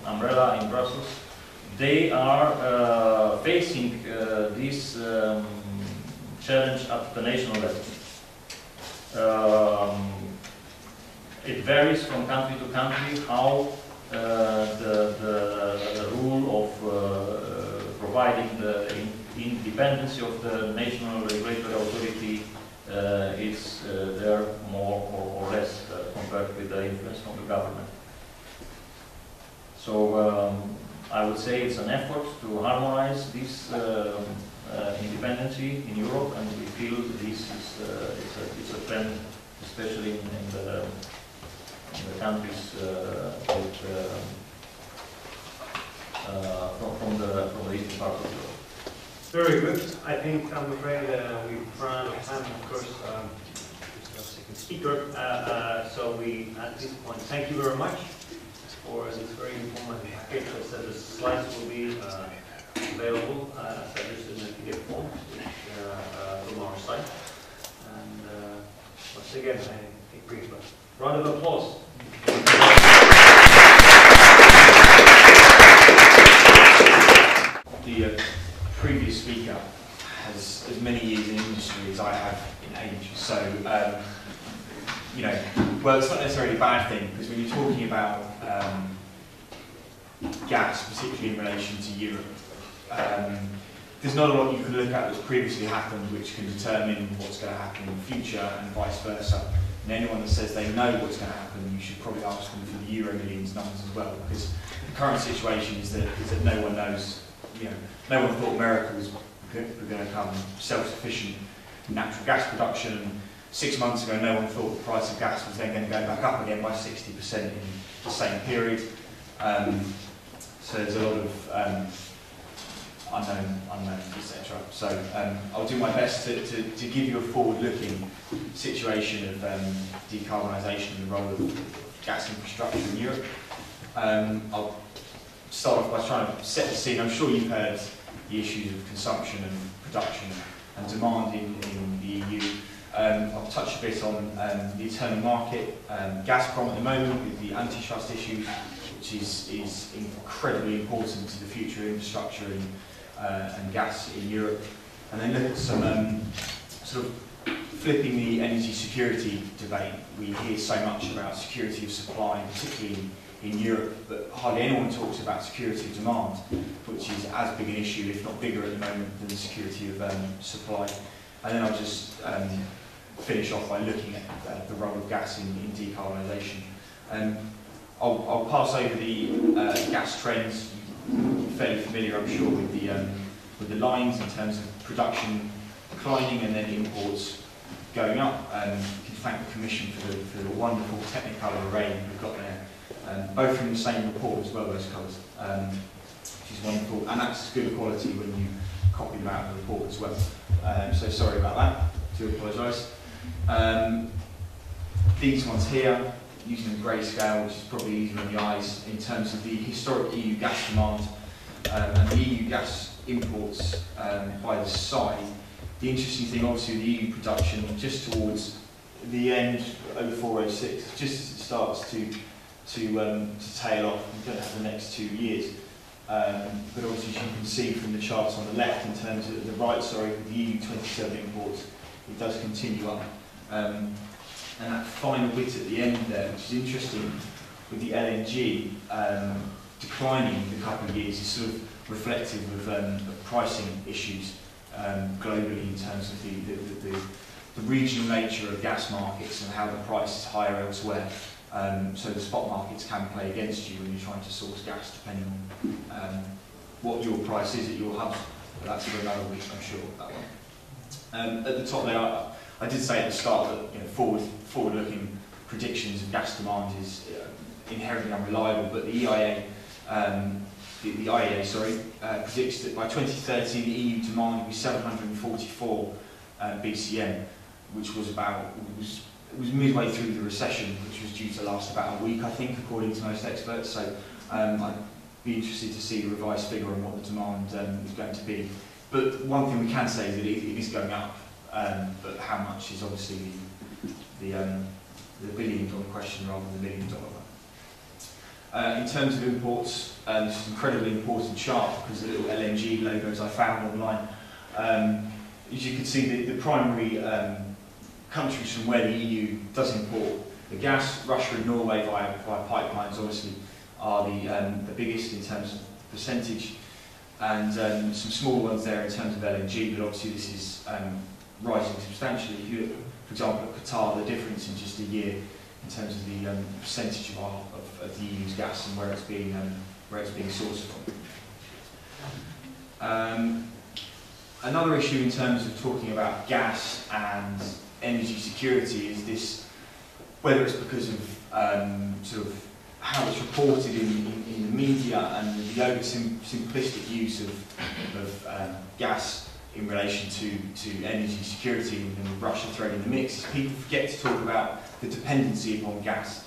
umbrella in Brussels. They are facing this challenge at the national level. It varies from country to country how the rule of providing the independence of the national regulatory authority is there more or less compared with the influence from the government. So I would say it's an effort to harmonize this independency in Europe, and we feel this is it's a trend, especially in the countries from the eastern part of Europe. Very good. I think I'm afraid we've run out of time. Of course, just a second speaker. So we, at this point, thank you very much for this very informative package. I said the slides will be available just in a PDF form from our site. And once again, I think we have a round of applause. The previous speaker has as many years in industry as I have in age, so you know, well, it's not necessarily a bad thing, because when you're talking about gas, particularly in relation to Europe, there's not a lot you can look at that's previously happened which can determine what's going to happen in the future, and vice versa. And anyone that says they know what's going to happen, you should probably ask them for the Euro millions numbers as well, because the current situation is that no one knows. You know, no one thought America was going to become self-sufficient in natural gas production. 6 months ago, no one thought the price of gas was then going to go back up again by 60% in the same period. So there's a lot of unknowns, etc. So I'll do my best to give you a forward-looking situation of decarbonisation and the role of gas infrastructure in Europe. I'll start off by trying to set the scene. I'm sure you've heard the issues of consumption and production and demand in the EU. I'll touch a bit on the internal market, Gazprom at the moment with the antitrust issues, which is incredibly important to the future infrastructure and gas in Europe. And then look at some sort of flipping the energy security debate. We hear so much about security of supply, particularly in Europe, but hardly anyone talks about security of demand, which is as big an issue, if not bigger at the moment, than the security of supply. And then I'll just finish off by looking at the role of gas in decarbonisation. I'll pass over the gas trends. You're fairly familiar, I'm sure, with the lines in terms of production declining and then imports going up. You can thank the Commission for the wonderful technicolor array we've got there, both from the same report as well, those colours, which is wonderful, and that's good quality when you copy them out of the report as well. So sorry about that, do apologise. These ones here, using the grayscale, which is probably easier on the eyes, in terms of the historic EU gas demand and the EU gas imports by the side. The interesting thing, obviously, with the EU production, just towards the end, 04-06, just as it starts to tail off, we don't have the next 2 years. But obviously, as you can see from the charts on the left, in terms of the right, sorry, with the EU 27 imports, it does continue up. And that final bit at the end there, which is interesting, with the LNG declining the couple of years, is sort of reflective of pricing issues globally in terms of the regional nature of gas markets and how the price is higher elsewhere. So the spot markets can play against you when you're trying to source gas, depending on what your price is at your hubs. But that's for another week, I'm sure, that one. At the top there, I did say at the start that forward-looking predictions of gas demand is inherently unreliable, but the EIA, the IEA, predicts that by 2030 the EU demand will be 744 BCM, which was it was midway through the recession, which was due to last about a week, I think, according to most experts. So I'd be interested to see the revised figure on what the demand is going to be. But one thing we can say is that it is going up, but how much is obviously the billion-dollar question rather than the million-dollar one. In terms of imports, this is an incredibly important chart because the little LNG logos I found online. As you can see, the primary countries from where the EU does import the gas, Russia and Norway via pipelines obviously are the biggest in terms of percentage, and some small ones there in terms of LNG, but obviously this is rising substantially. If you look, for example, at Qatar, the difference in just a year in terms of the percentage of the EU's gas and where it's being sourced from. Another issue in terms of talking about gas and energy security is this, whether it's because of sort of how it's reported in the media and the oversimplistic use of gas in relation to energy security and Russia thrown in the mix. People forget to talk about the dependency upon gas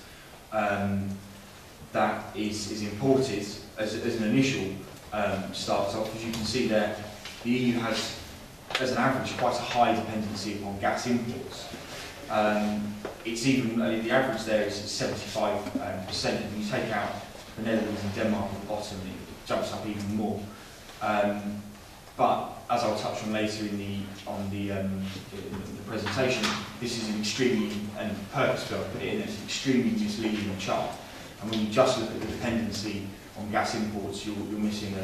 that is imported as an initial start off. As you can see there, the EU has, as an average, quite a high dependency upon gas imports. It's even, the average there is 75%, and you take out the Netherlands and Denmark at the bottom, it jumps up even more. But as I'll touch on later in the presentation, this is an extremely, and purposefully I'll put it in, it's an extremely misleading chart. And when you just look at the dependency on gas imports, you're missing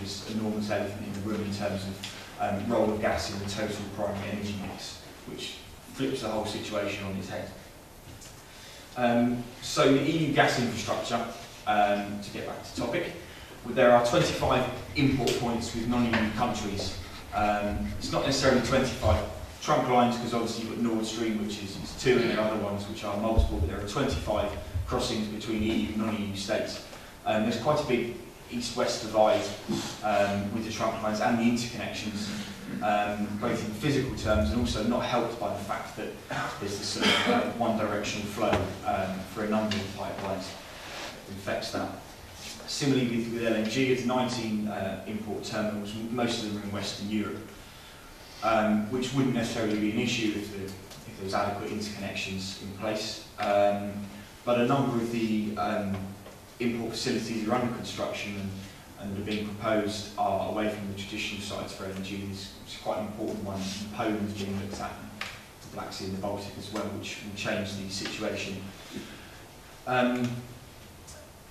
this enormous elephant in the room in terms of role of gas in the total primary energy mix, which flips the whole situation on its head. So the EU gas infrastructure, to get back to topic, there are 25 import points with non-EU countries. It's not necessarily 25 trunk lines, because obviously you've got Nord Stream, which is 2, and there are other ones which are multiple, but there are 25 crossings between EU and non-EU states. There's quite a big east-west divide with the trunk lines and the interconnections, both in physical terms and also not helped by the fact that there's this sort of one-directional flow for a number of pipelines that affects that. Similarly with LNG, it's 19 import terminals, most of them are in Western Europe, which wouldn't necessarily be an issue if there was adequate interconnections in place. But a number of the import facilities are under construction and are being proposed are away from the traditional sites for LNG. There's quite an important one in Poland being looked at, the Black Sea and the Baltic as well, which will change the situation.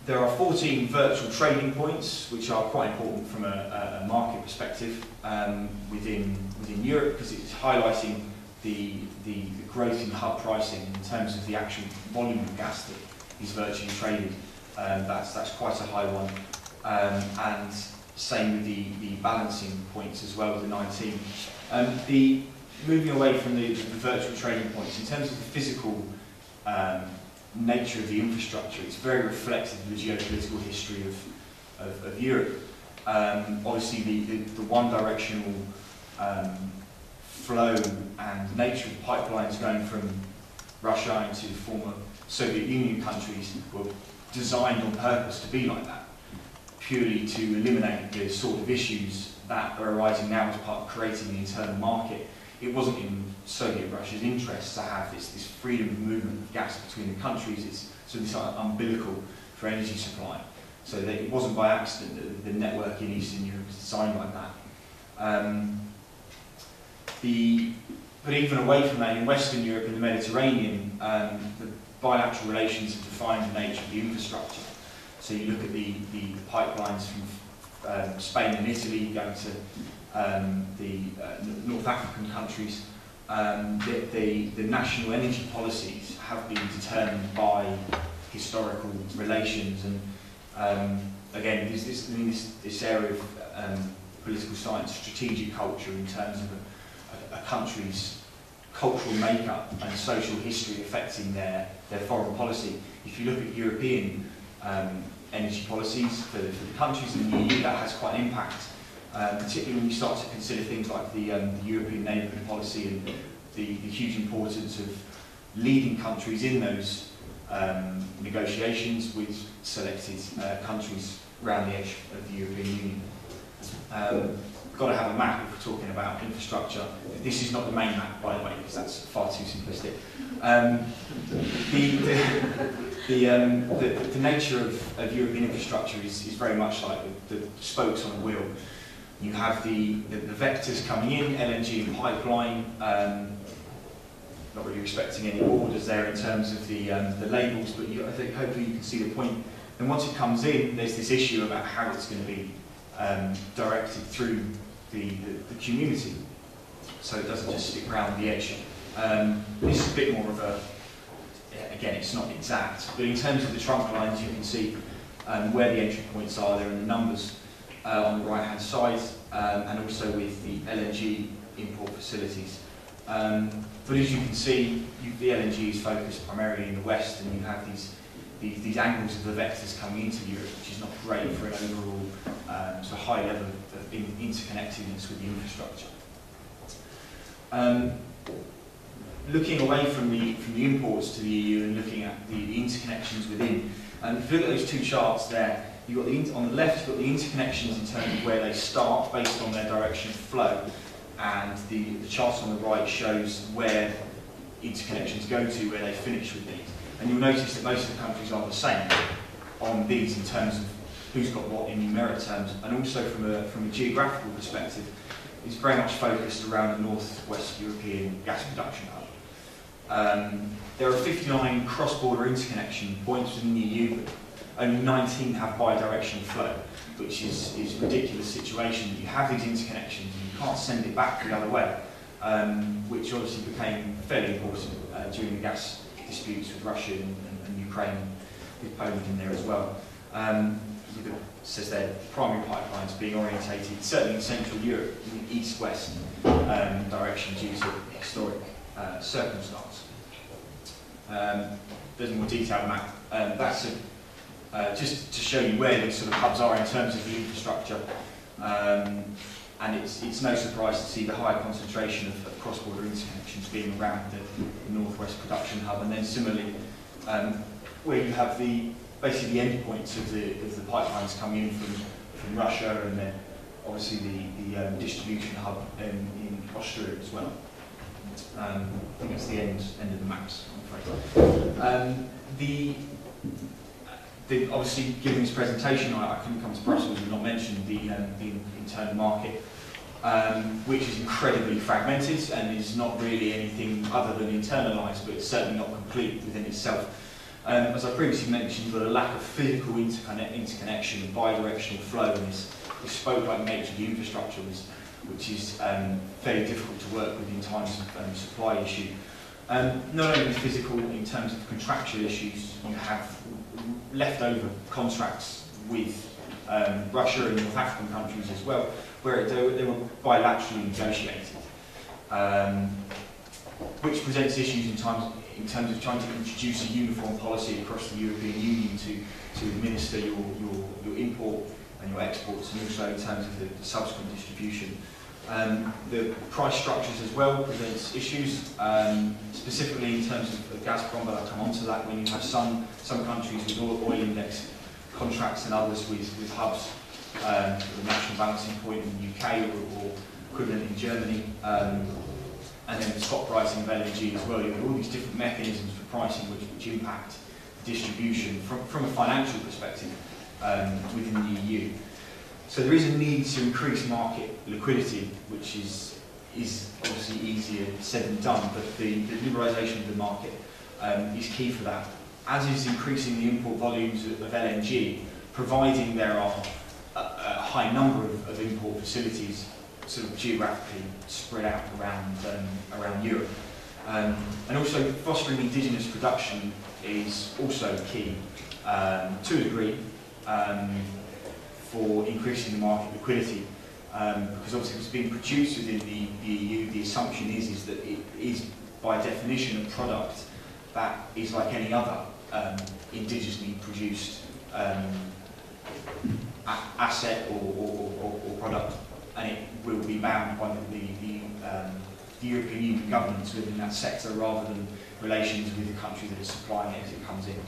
There are 14 virtual trading points, which are quite important from a market perspective within Europe, because it's highlighting the growth in hub pricing in terms of the actual volume of gas that is virtually traded. That's quite a high one, and same with the balancing points as well, the 19. The moving away from the virtual trading points, in terms of the physical nature of the infrastructure, it's very reflective of the geopolitical history of Europe. Obviously, the one-directional flow and nature of pipelines going from Russia into former Soviet Union countries were designed on purpose to be like that, purely to eliminate the sort of issues that are arising now as part of creating the internal market. It wasn't in Soviet Russia's interest to have this freedom of movement of gas between the countries. It's sort of umbilical for energy supply. So that it wasn't by accident that the network in Eastern Europe was designed like that. But even away from that, in Western Europe and the Mediterranean, the bilateral relations have defined the nature of the infrastructure. So you look at the pipelines from Spain and Italy going to the North African countries. The national energy policies have been determined by historical relations, and again, this area of political science, strategic culture, in terms of a country's cultural makeup and social history affecting their foreign policy. If you look at European energy policies for the countries in the EU, that has quite an impact, particularly when you start to consider things like the European neighbourhood policy and the huge importance of leading countries in those negotiations with selected countries around the edge of the European Union. We've got to have a map if we're talking about infrastructure. This is not the main map, by the way, because that's far too simplistic. The nature of European infrastructure is very much like the spokes on a wheel. You have the vectors coming in, LNG and pipeline. Not really expecting any borders there in terms of the labels, but I think hopefully you can see the point. And once it comes in, there's this issue about how it's going to be directed through the community, so it doesn't just stick around the edge. This is a bit more of a, again, it's not exact, but in terms of the trunk lines, you can see where the entry points are there in the numbers on the right hand side, and also with the LNG import facilities. But as you can see, the LNG is focused primarily in the west, and you have these angles of the vectors coming into Europe, which is not great for an overall sort of high level of interconnectedness with the infrastructure. Looking away from the imports to the EU and looking at the interconnections within, if you look at those two charts there, you've got on the left you've got the interconnections in terms of where they start based on their direction of flow, and the chart on the right shows where interconnections go to, where they finish with these. And you'll notice that most of the countries are the same on these in terms of who's got what in numeric terms, and also from a geographical perspective, it's very much focused around the northwest European gas production hub. There are 59 cross-border interconnection points within the EU, but only 19 have bi-directional flow, which is a ridiculous situation. You have these interconnections and you can't send it back the other way, which obviously became fairly important during the gas disputes with Russia and Ukraine, with Poland in there as well. It says there, primary pipelines being orientated, certainly in Central Europe, in the east-west direction due to historic circumstance. There's a more detailed map. That's just to show you where the sort of hubs are in terms of the infrastructure. And it's no surprise to see the higher concentration of cross-border interconnections being around the northwest production hub, and then similarly where you have basically the end points of the pipelines coming in from Russia, and then obviously the distribution hub in Austria as well. I think that's the end of the maps, I'm afraid. Obviously, given this presentation, I couldn't come to Brussels and not mention the internal market, which is incredibly fragmented and is not really anything other than internalised, but it's certainly not complete within itself. As I previously mentioned, you've got a lack of physical interconnection and bi-directional flow in this spoke-like nature of the infrastructure, which is very difficult to work with in times of supply issue. Not only physical in terms of contractual issues, you have leftover contracts with Russia and North African countries as well, where they were bilaterally negotiated. which presents issues in terms of trying to introduce a uniform policy across the European Union to administer your import and your exports, and also in terms of the subsequent distribution. The price structures as well presents issues, specifically in terms of Gazprom, but I'll come on to that. When you have some countries with oil index contracts and others with hubs, the national balancing point in the UK or equivalent in Germany, and then the spot pricing of LNG as well. You have all these different mechanisms for pricing which impact distribution from a financial perspective within the EU. So there is a need to increase market liquidity, which is obviously easier said than done, but the liberalisation of the market is key for that, as is increasing the import volumes of LNG, providing there are a high number of import facilities sort of geographically spread out around Europe. And also fostering indigenous production is also key to a degree for increasing the market liquidity, because obviously if it's being produced within the EU, the assumption is that it is by definition a product that is like any other indigenously produced asset or product, and it will be bound by the European Union governments within that sector rather than relations with the country that is supplying it as it comes in.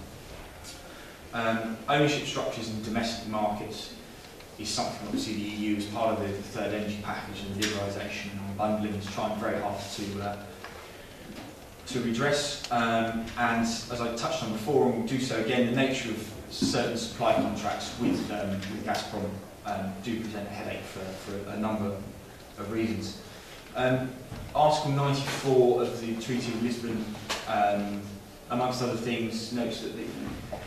Ownership structures in domestic markets is something obviously the EU as part of the third energy package and liberalisation and unbundling is trying very hard to redress. And as I touched on before, and we'll do so again, the nature of certain supply contracts with Gazprom do present a headache for a number of reasons. Article 94 of the Treaty of Lisbon, amongst other things, notes that it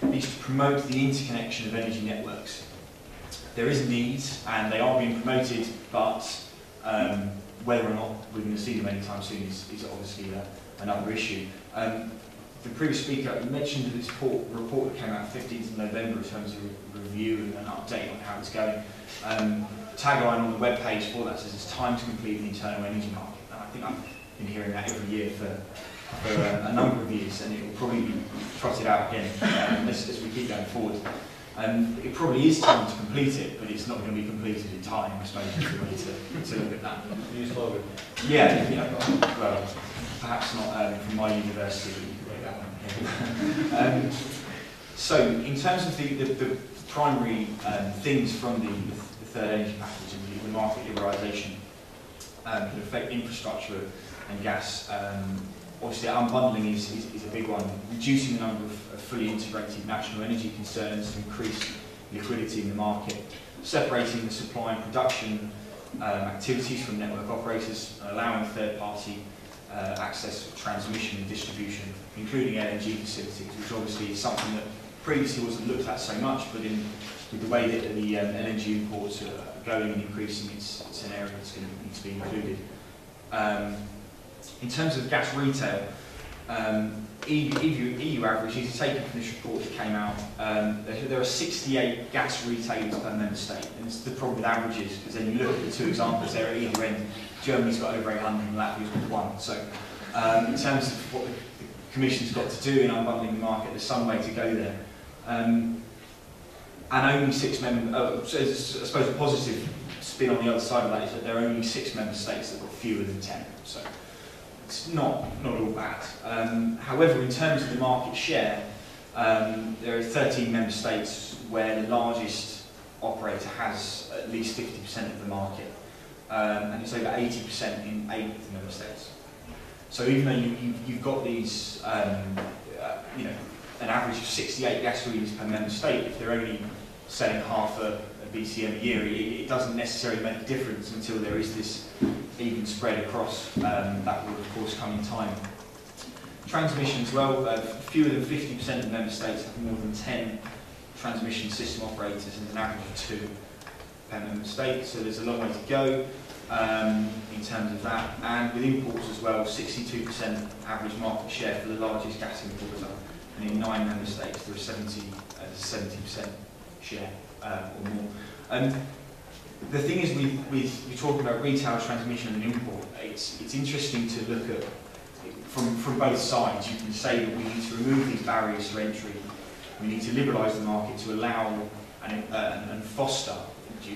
needs to promote the interconnection of energy networks. There is a need, and they are being promoted, but whether or not we're going to see them anytime soon is obviously another issue. The previous speaker mentioned this report that came out 15th of November in terms of review and an update on how it's going. Tagline on the web page for that says it's time to complete the internal energy market. And I think I've been hearing that every year for a number of years, and it will probably be trotted out again as we keep going forward. It probably is time to complete it, but it's not going to be completed in time, I suppose, is the way to look at that. New slogan. Yeah, well, perhaps not from my university, but you can write that one. So, in terms of the primary things from the third energy package and the market liberalisation that affect infrastructure and gas, obviously unbundling is a big one. Reducing the number of fully integrated national energy concerns to increase liquidity in the market. Separating the supply and production activities from network operators, and allowing third-party access to transmission and distribution, including LNG facilities, which obviously is something that previously wasn't looked at so much, but with the way that the LNG imports are going and increasing, it's an area that's going to need to be included. In terms of gas retail, EU average, these are taken from this report that came out, there are 68 gas retailers per member state, and it's the problem with averages, because then you look at the two examples there at either end, Germany's got over 800 and Latvia's got 1. So in terms of what the Commission's got to do in unbundling the market, there's some way to go there. And only 6 member, so I suppose a positive spin on the other side of that is that there are only 6 member states that have got fewer than 10. So it's not all bad. However, in terms of the market share, there are 13 member states where the largest operator has at least 50% of the market, and it's over 80% in 8 of the member states. So even though you've got these, an average of 68 gas readers per member state, if they're only selling half a BCM a year, it doesn't necessarily make a difference until there is this even spread across. That will of course come in time. Transmission as well, fewer than 50% of member states have more than 10 transmission system operators and an average of 2 per member state, so there's a long way to go in terms of that. And with imports as well, 62% average market share for the largest gas importer, and in 9 member states there are 70% share or more. the thing is, we're talking about retail, transmission and import. It's interesting to look at from both sides. You can say that we need to remove these barriers to entry. We need to liberalise the market to allow and foster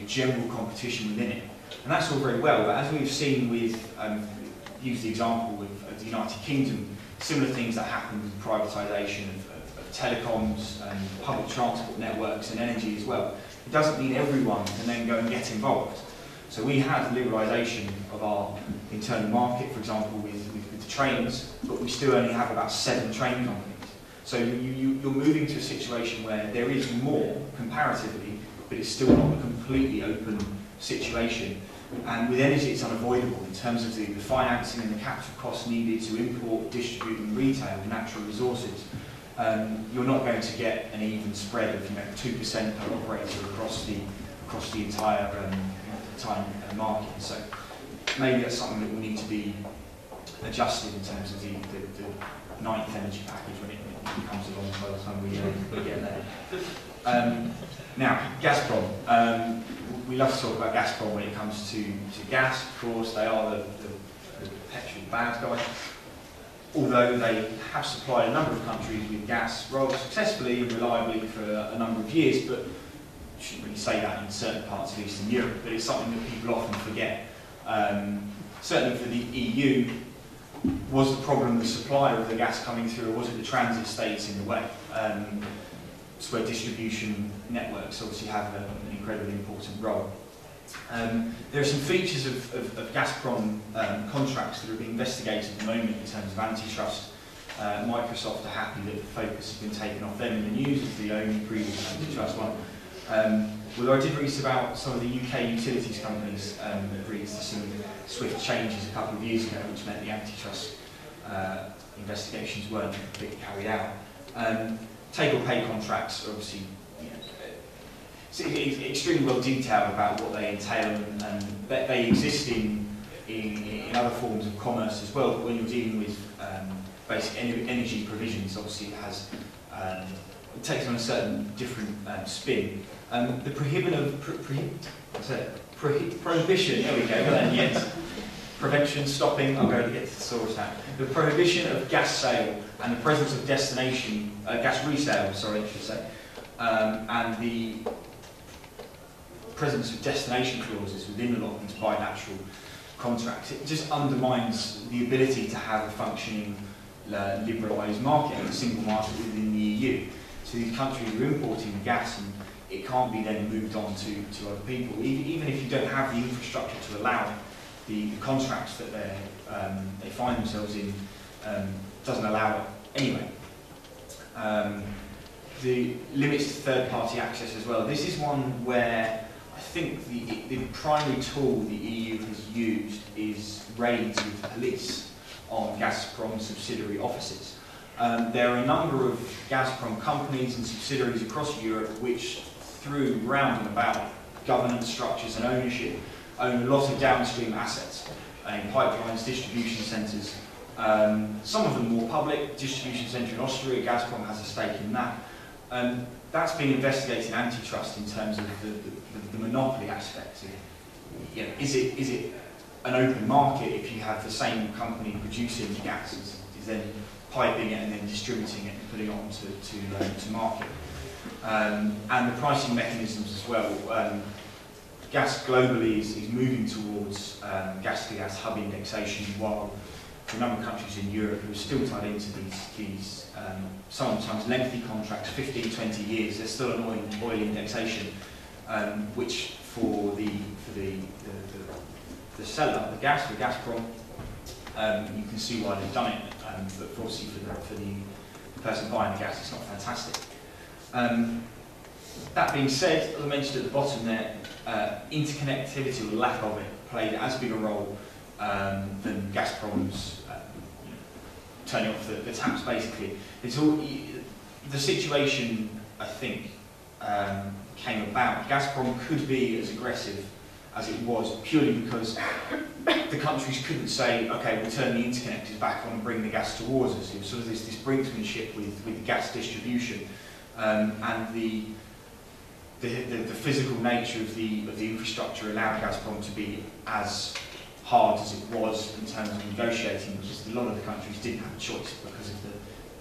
general competition within it. And that's all very well, but as we've seen with, use the example of the United Kingdom, similar things that happened with privatisation of telecoms and public transport networks and energy as well. It doesn't mean everyone can then go and get involved. So we had liberalisation of our internal market, for example, with the trains, but we still only have about 7 train companies. So you're moving to a situation where there is more, comparatively, but it's still not a completely open situation. And with energy, it's unavoidable in terms of the financing and the capital costs needed to import, distribute and retail natural resources. You're not going to get an even spread of 2% per operator across the entire market. So maybe that's something that will need to be adjusted in terms of the 9th energy package when it comes along by the time we get there. Now, Gazprom. We love to talk about Gazprom when it comes to gas. Of course, they are the perpetual bad guy. Although they have supplied a number of countries with gas rather successfully and reliably for a number of years, but you shouldn't really say that in certain parts of Eastern Europe, but it's something that people often forget. Certainly for the EU, was the problem the supply of the gas coming through, or was it the transit states in the way? It's where distribution networks obviously have an incredibly important role. There are some features of Gazprom contracts that are being investigated at the moment in terms of antitrust. Microsoft are happy that the focus has been taken off them in the news as the only previous antitrust one. Although I did read about some of the UK utilities companies agreed to some swift changes a couple of years ago, which meant the antitrust investigations weren't completely carried out. Take-or-pay contracts are obviously it's extremely well detailed about what they entail, and they exist in other forms of commerce as well. But when you're dealing with basic energy provisions, obviously it has it takes on a certain different spin. The prohibition. There we go. And yet, prevention, stopping. I'm going to get to the source now. The prohibition of gas sale and the presence of destination gas resale. Sorry, I should say, and the presence of destination clauses within a lot of these bilateral contracts. It just undermines the ability to have a functioning liberalised market and a single market within the EU. So these countries are importing gas and it can't be then moved on to other people. Even if you don't have the infrastructure to allow the contracts that they find themselves in, doesn't allow it anyway. The limits to third-party access as well. This is one where I think the primary tool the EU has used is raids with the police on Gazprom subsidiary offices. There are a number of Gazprom companies and subsidiaries across Europe which, through round and about governance structures and ownership, own a lot of downstream assets in pipelines, distribution centres. Some of them more public. Distribution centre in Austria, Gazprom has a stake in that. That's being investigated in antitrust in terms of the monopoly aspect. Is it an open market if you have the same company producing gas is then piping it and then distributing it and putting it on to market? And the pricing mechanisms as well. Gas globally is moving towards gas-to-gas hub indexation, while for a number of countries in Europe who are still tied into these sometimes lengthy contracts, 15, 20 years, there's still an oil indexation, which for the seller, the Gazprom, you can see why they've done it, but obviously for the person buying the gas, it's not fantastic. That being said, as I mentioned at the bottom there, interconnectivity or lack of it played as big a role than Gazprom's turning off the taps. Basically, it's all the situation. I think came about. Gazprom could be as aggressive as it was purely because the countries couldn't say, okay, we'll turn the interconnectors back on and bring the gas towards us. It was sort of this brinksmanship with the gas distribution, and the the physical nature of the infrastructure allowed Gazprom to be as hard as it was in terms of negotiating, because a lot of the countries didn't have a choice because of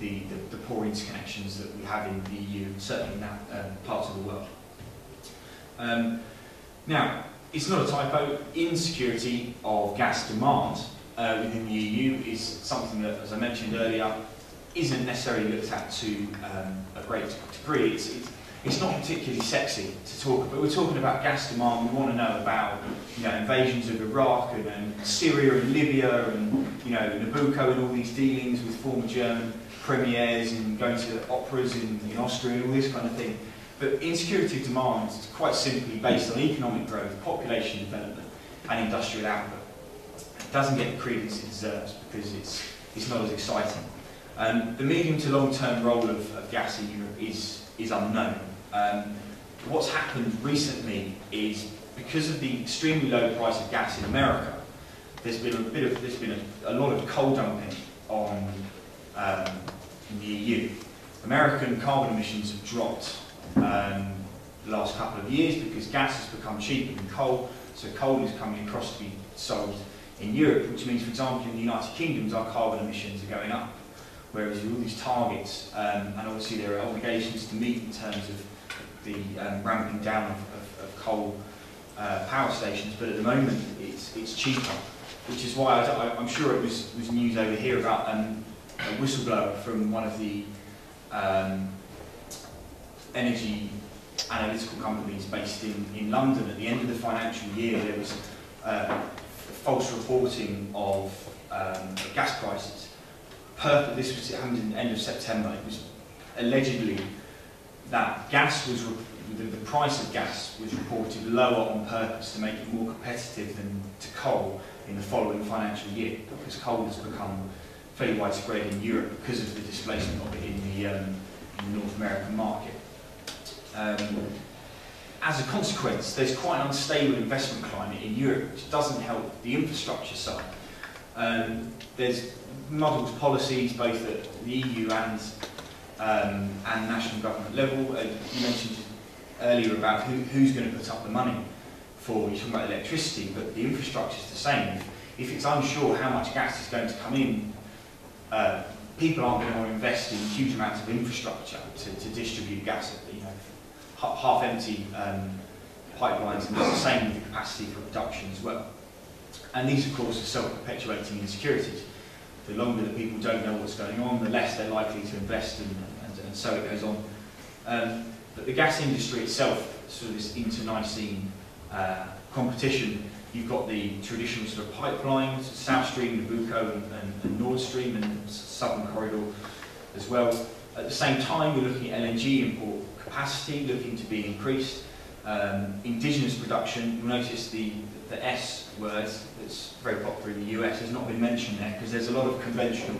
the poor interconnections that we have in the EU, and certainly in that part of the world. Now, it's not a typo. Insecurity of gas demand within the EU is something that, as I mentioned earlier, isn't necessarily looked at to a great degree. It's not particularly sexy to talk about. We're talking about gas demand. We want to know about, you know, invasions of Iraq and Syria and Libya and, you know, Nabucco and all these dealings with former German premiers and going to operas in Austria and all this kind of thing. But insecurity of demand is quite simply based on economic growth, population development and industrial output. It doesn't get the credence it deserves because it's not as exciting. The medium to long-term role of gas in Europe is unknown. What's happened recently is, because of the extremely low price of gas in America, there's been a lot of coal dumping on in the EU. American carbon emissions have dropped the last couple of years because gas has become cheaper than coal, so coal is coming across to be sold in Europe, which means, for example, in the United Kingdom, our carbon emissions are going up, whereas with all these targets, and obviously there are obligations to meet in terms of the ramping down of coal power stations, but at the moment it's cheaper, which is why I'm sure it was news over here about a whistleblower from one of the energy analytical companies based in London. At the end of the financial year, there was false reporting of gas prices. This happened in the end of September. It was allegedly that the price of gas was reported lower on purpose to make it more competitive than to coal in the following financial year, because coal has become fairly widespread in Europe because of the displacement of it in the North American market. As a consequence, there's quite an unstable investment climate in Europe, which doesn't help the infrastructure side. There's muddled policies both at the EU and national government level. You mentioned earlier about who's going to put up the money for, you're talking about electricity, but the infrastructure is the same. If it's unsure how much gas is going to come in, people aren't going to want to invest in huge amounts of infrastructure to distribute gas at, you know, half-empty pipelines, and it's the same with the capacity for production as well. And these, of course, are self-perpetuating insecurities. The longer that people don't know what's going on, the less they're likely to invest, and so it goes on. But the gas industry itself, sort of this internecine competition, you've got the traditional sort of pipelines, South Stream, Nabucco, and Nord Stream, and Southern Corridor as well. At the same time, we're looking at LNG import capacity, looking to be increased. Indigenous production, you'll notice the S word that's very popular in the US has not been mentioned there, because there's a lot of conventional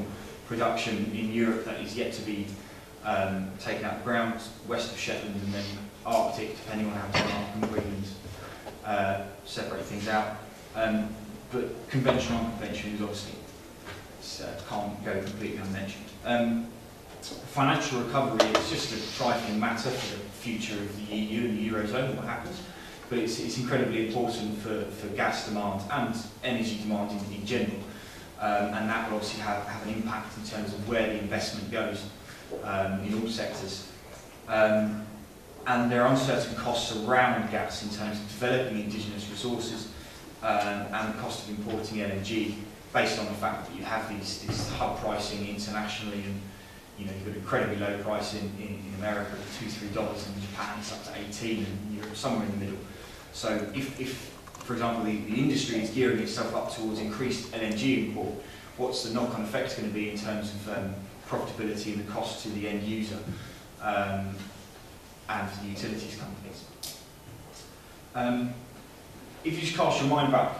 production in Europe that is yet to be taken out of the ground, west of Shetland and then Arctic, depending on how Denmark and Greenland separate things out. But conventional and unconventional is obviously can't go completely unmentioned. Financial recovery is just a trifling matter for the future of the EU and the Eurozone and what happens, but it's incredibly important for gas demand and energy demand in general, and that will obviously have an impact in terms of where the investment goes in all sectors. And there are uncertain costs around gas in terms of developing indigenous resources and the cost of importing LNG, based on the fact that you have these hub pricing internationally, and you know, you've got an incredibly low price in America at $2–3, in Japan it's up to 18, and Europe somewhere in the middle. So if for example, the industry is gearing itself up towards increased LNG import, what's the knock-on effect going to be in terms of profitability and the cost to the end user and for the utilities companies? If you just cast your mind back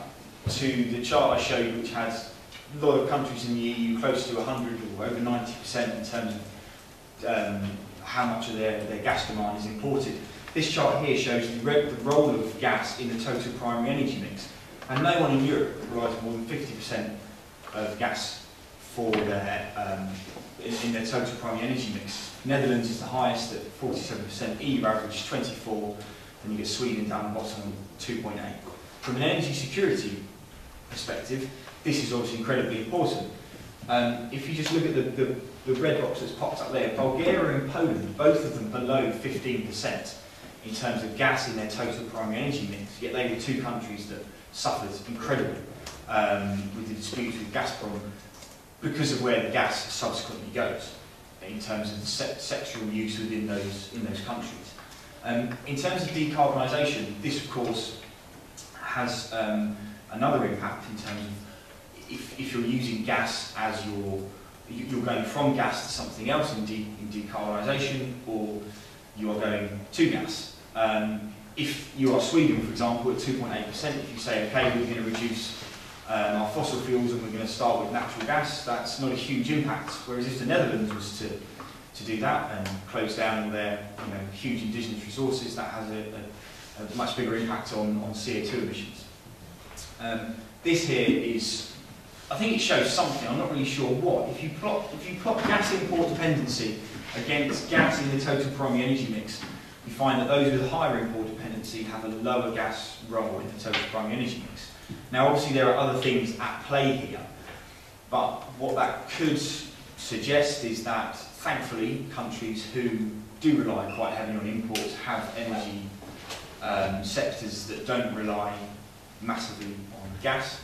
to the chart I showed, which has a lot of countries in the EU close to 100 or over 90% in terms of how much of their gas demand is imported. This chart here shows the role of gas in the total primary energy mix. And no one in Europe relies more than 50% of gas for their, in their total primary energy mix Netherlands is the highest at 47%, EU average 24%, and you get Sweden down the bottom 2.8%. From an energy security perspective, this is obviously incredibly important. If you just look at the red box that's popped up there, Bulgaria and Poland, both of them below 15% in terms of gas in their total primary energy mix, yet they were two countries that suffered incredibly with the disputes with Gazprom because of where the gas subsequently goes in terms of the sectoral use within those countries. In terms of decarbonisation, this of course has another impact in terms of if you're using gas as you're going from gas to something else in decarbonisation, or you are going to gas. If you are Sweden, for example, at 2.8%, if you say, okay, we're going to reduce our fossil fuels and we're going to start with natural gas, that's not a huge impact. Whereas if the Netherlands was to do that and close down all their huge indigenous resources, that has a much bigger impact on CO2 emissions. This here is, I think it shows something, I'm not really sure what. If you plot gas import dependency against gas in the total primary energy mix, you find that those with higher import dependency have a lower gas role in the total primary energy mix. Now obviously there are other things at play here, but what that could suggest is that thankfully countries who do rely quite heavily on imports have energy sectors that don't rely massively on gas.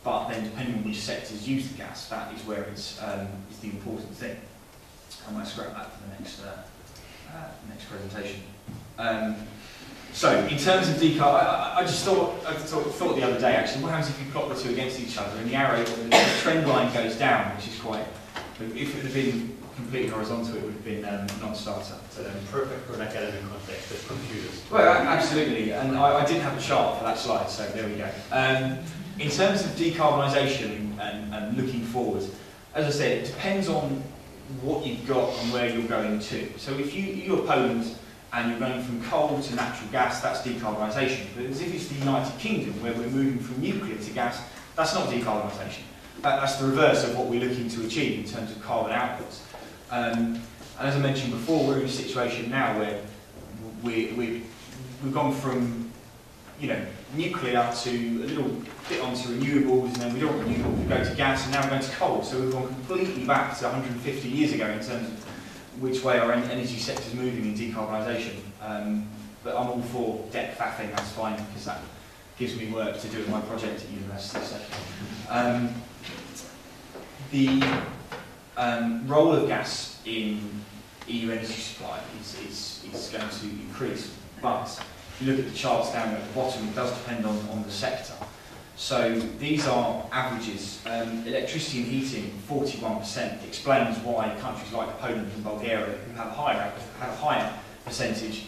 But then depending on which sectors use the gas, that is where it's the important thing. I might scrap that for the next presentation. So in terms of decarb, I just thought the other day actually, what happens if you plot the two against each other and the arrow, the trend line goes down, which is quite, if it had been completely horizontal, it would have been a non-starter. So then perfect for an academic context with computers. Well, absolutely, and I did have a chart for that slide, so there we go. In terms of decarbonisation and looking forward, as I said, it depends on what you've got and where you're going to. So if you're Poland and you're going from coal to natural gas, that's decarbonisation. But as if it's the United Kingdom where we're moving from nuclear to gas, that's not decarbonisation. That's the reverse of what we're looking to achieve in terms of carbon outputs. And as I mentioned before, we're in a situation now where we've gone from nuclear to a little bit onto renewables, and then we don't want renewables, we go to gas, and now we're going to coal. So we've gone completely back to 150 years ago in terms of which way our energy sector is moving in decarbonisation. But I'm all for debt faffing, that's fine, because that gives me work to do with my project at university. So. The role of gas in EU energy supply is going to increase, but if you look at the charts down at the bottom, it does depend on the sector. So these are averages. Electricity and heating, 41%, explains why countries like Poland and Bulgaria, who have a higher percentage,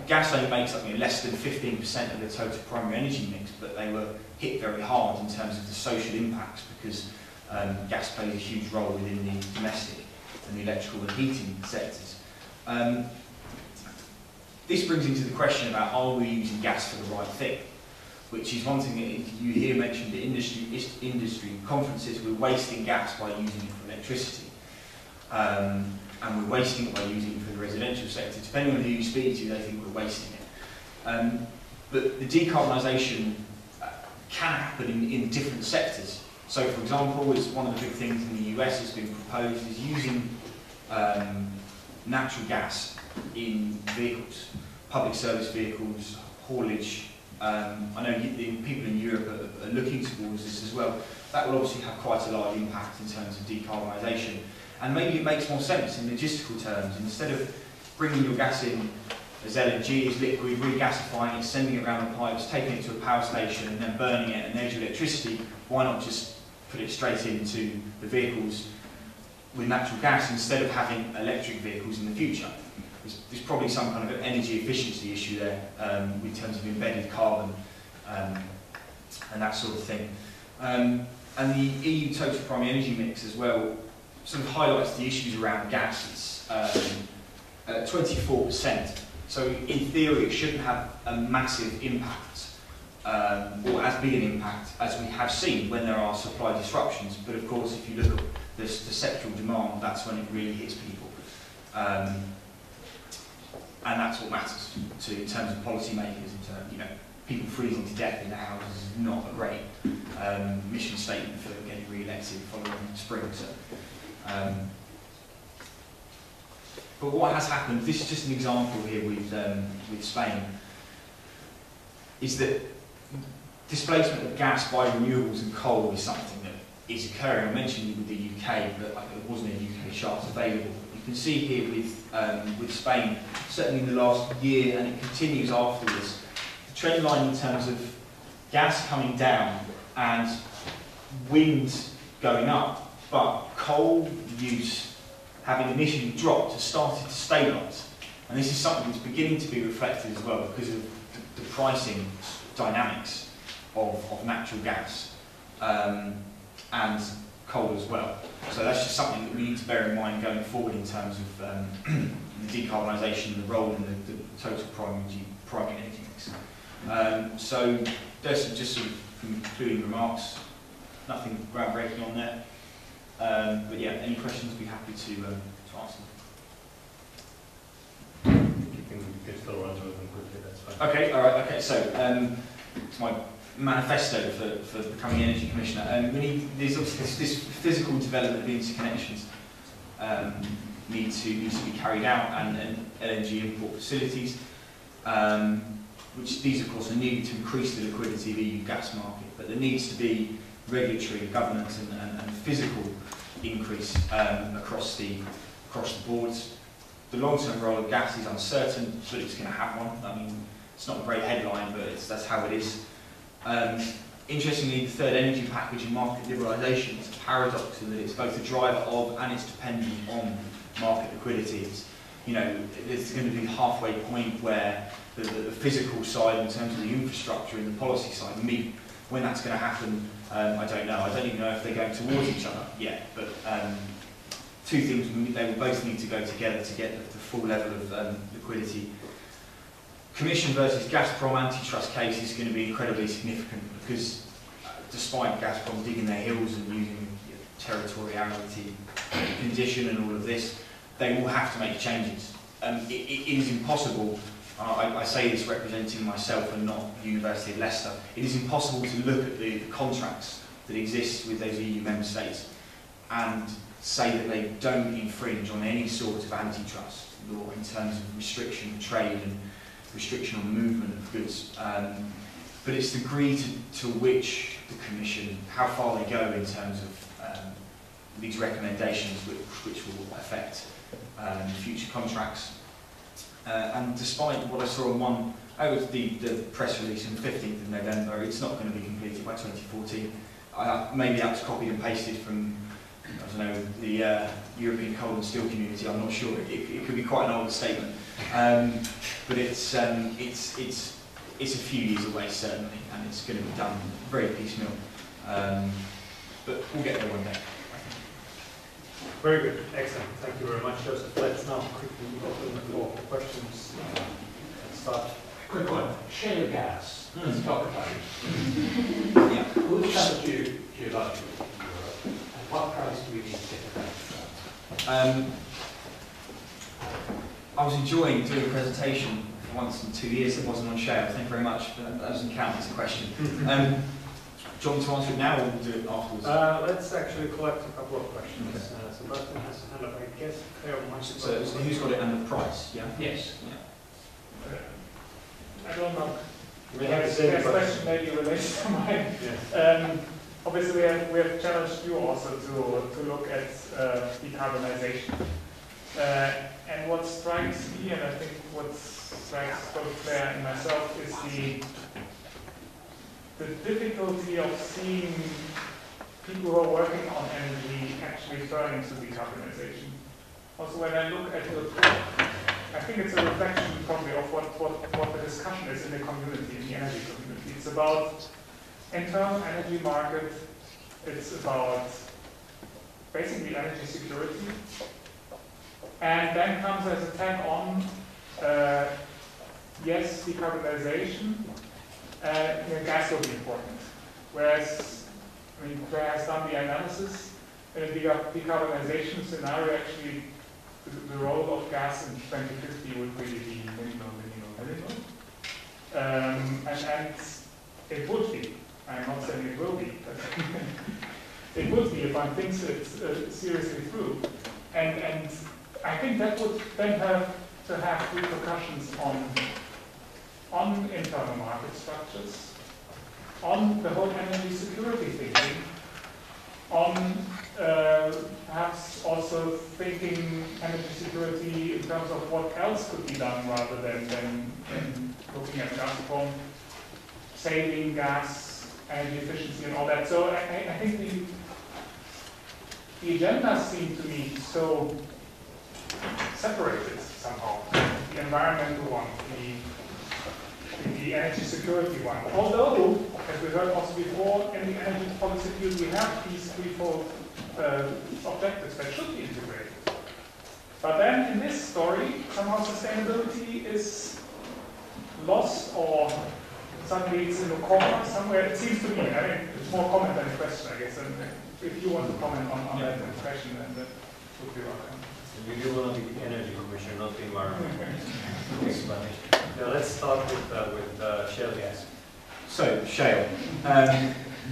gas only makes up less than 15% of the total primary energy mix, but they were hit very hard in terms of the social impacts because gas plays a huge role within the domestic and the electrical and heating sectors. This brings into the question about, are we using gas for the right thing? Which is one thing that you hear mentioned at industry conferences. We're wasting gas by using it for electricity. And we're wasting it by using it for the residential sector. Depending on who you speak to, they think we're wasting it. But the decarbonisation can happen in different sectors. So, for example, is one of the big things in the US that's been proposed is using natural gas in vehicles, public service vehicles, haulage. I know the people in Europe are looking towards this as well. That will obviously have quite a large impact in terms of decarbonisation. And maybe it makes more sense in logistical terms. Instead of bringing your gas in as LNG, as liquid, regasifying it, sending it around the pipes, taking it to a power station and then burning it and there's your electricity, why not just put it straight into the vehicles with natural gas instead of having electric vehicles in the future? There's probably some kind of energy efficiency issue there in terms of embedded carbon and that sort of thing. And the EU total primary energy mix as well sort of highlights the issues around gas. It's 24%. So in theory it shouldn't have a massive impact or as big an impact as we have seen when there are supply disruptions. But of course if you look at the sectoral demand, that's when it really hits people. And that's what matters in terms of policymakers, in terms, people freezing to death in their houses is not a great mission statement for getting re-elected following spring. So, but what has happened, this is just an example here with Spain, is that displacement of gas by renewables and coal is something that is occurring. I mentioned with the UK, but there wasn't a UK chart available. You can see here with Spain, certainly in the last year, and it continues afterwards, the trend line in terms of gas coming down and wind going up, but coal use having initially dropped has started to stabilise. And this is something that's beginning to be reflected as well because of the pricing dynamics of natural gas and coal as well. So that's just something that we need to bear in mind going forward in terms of the decarbonisation and the role in the total primary energy mix. So there's just sort of concluding remarks. Nothing groundbreaking on there. But yeah, any questions, I'd be happy to answer. You can still run through them quickly, that's fine. Okay, all right, okay, so it's my manifesto for becoming Energy Commissioner. We need, there's obviously this physical development of interconnections needs to be carried out, and LNG import facilities, which these of course are needed to increase the liquidity of the EU gas market, but there needs to be regulatory, governance and physical increase across the boards. The long-term role of gas is uncertain, but it's going to have one. I mean, it's not a great headline, but that's how it is. Interestingly, the third energy package and market liberalisation is a paradox in that it's both a driver of and it's dependent on market liquidity. It's, there's going to be a halfway point where the physical side in terms of the infrastructure and the policy side meet. When that's going to happen, I don't know. I don't even know if they're going towards each other yet, but two things, they will both need to go together to get the full level of liquidity. Commission versus Gazprom antitrust case is going to be incredibly significant because despite Gazprom digging their heels and using territoriality condition and all of this, they will have to make changes. It is impossible, I say this representing myself and not the University of Leicester, it is impossible to look at the contracts that exist with those EU member states and say that they don't infringe on any sort of antitrust law in terms of restriction of trade and restriction on movement of goods. But it's the degree to which the Commission, how far they go in terms of these recommendations which will affect future contracts. And despite what I saw on the press release on the 15th of November, it's not going to be completed by 2014. Maybe that was copied and pasted from, I don't know, the European coal and steel community. I'm not sure. It could be quite an old statement, but it's a few years away certainly, and it's going to be done very piecemeal. But we'll get there one day. Very good, excellent. Thank you very much, Joseph. Let's now quickly open the floor for questions. Let's start. Quick one. Shale gas. Let's talk about it. Yeah. Who's covered geologically in Europe? And what price do we need to get that? I was enjoying doing a presentation for once in 2 years that wasn't on shale. Thank you very much, but that doesn't count as a question. Do you want me to answer it now or we'll do it afterwards? Let's actually collect a couple of questions. Okay. Sebastian has a hand up, I guess. So who's got it and the price? Yeah. Yes. Yeah. I don't know. We have the same question maybe related to mine. Yes. Obviously, we have challenged you also to look at decarbonisation. And what strikes me, and I think what strikes both Claire and myself, is the difficulty of seeing people who are working on energy actually turning to decarbonisation. Also, when I look at your talk, I think it's a reflection probably of what the discussion is in the community, in the energy community. It's about internal energy market, it's about basically energy security, and then comes as a tag on, yes, decarbonisation, gas will be important. Whereas, I mean, Claire has done the analysis, in a decarbonisation scenario, actually, the role of gas in 2050 would really be minimal. And it would be. I'm not saying it will be, but it would be if one thinks it seriously through. And I think that would then have to have repercussions on internal market structures, on the whole energy security thinking, on perhaps also thinking energy security in terms of what else could be done rather than looking at Gazprom, saving gas, energy efficiency and all that. So I think the agendas seem to me so separated somehow. The environmental one, the energy security one. Although, as we heard also before, in the energy policy field we have these threefold objectives that should be integrated. But then in this story, somehow sustainability is lost or suddenly it's in a corner somewhere. It seems to me, I mean, it's more comment than a question, I guess. And if you want to comment on that impression, then that would be welcome. You want to be the energy commissioner, not the environment. Now let's start with shale gas. So, shale.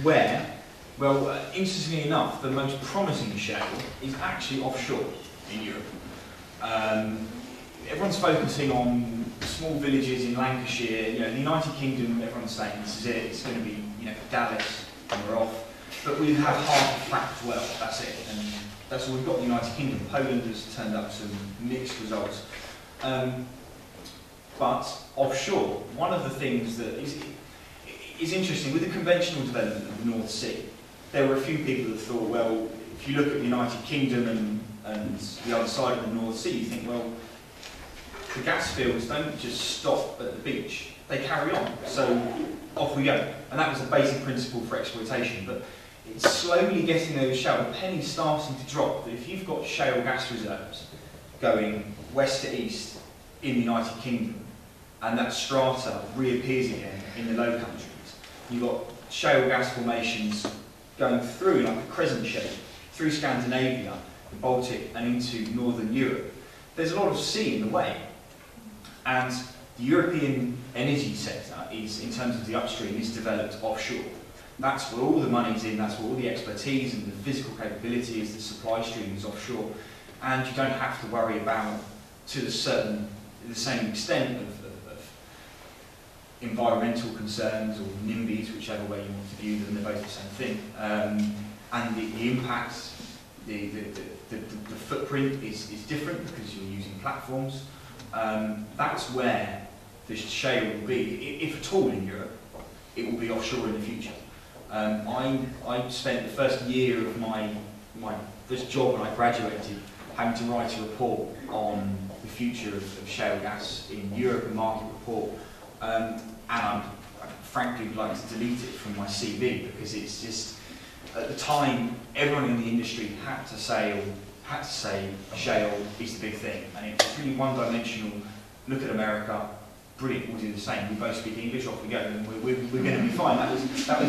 Where? Well, interestingly enough, the most promising shale is actually offshore in Europe. Everyone's focusing on small villages in Lancashire. You know, the United Kingdom, everyone's saying this is it. It's going to be, Dallas, and we're off. But we have half a fracked well. That's it. And that's all we've got in the United Kingdom. Poland has turned up some mixed results. But offshore, one of the things that is interesting with the conventional development of the North Sea, there were a few people that thought, well, if you look at the United Kingdom and the other side of the North Sea, you think, well, the gas fields don't just stop at the beach, they carry on. So off we go. And that was the basic principle for exploitation. But it's slowly getting those shale, the penny's starting to drop, that if you've got shale gas reserves going west to east in the United Kingdom, and that strata reappears again in the Low Countries, you've got shale gas formations going through like a crescent shape, through Scandinavia, the Baltic, and into Northern Europe. There's a lot of sea in the way. And the European energy sector is, in terms of the upstream, is developed offshore. That's where all the money's in, that's where all the expertise and the physical capability is, the supply stream is offshore. And you don't have to worry about, to the same extent of environmental concerns or NIMBYs, whichever way you want to view them, they're both the same thing. And the impacts, the footprint is different because you're using platforms. That's where the shale will be, if at all in Europe, it will be offshore in the future. I spent the first year of my first job when I graduated having to write a report on the future of shale gas in Europe, a market report, and I frankly would like to delete it from my CV because it's just, at the time, everyone in the industry had to say shale is the big thing, and it's really one-dimensional. Look at America, brilliant, we'll do the same. We both speak English, off we go, and we're going to be fine. That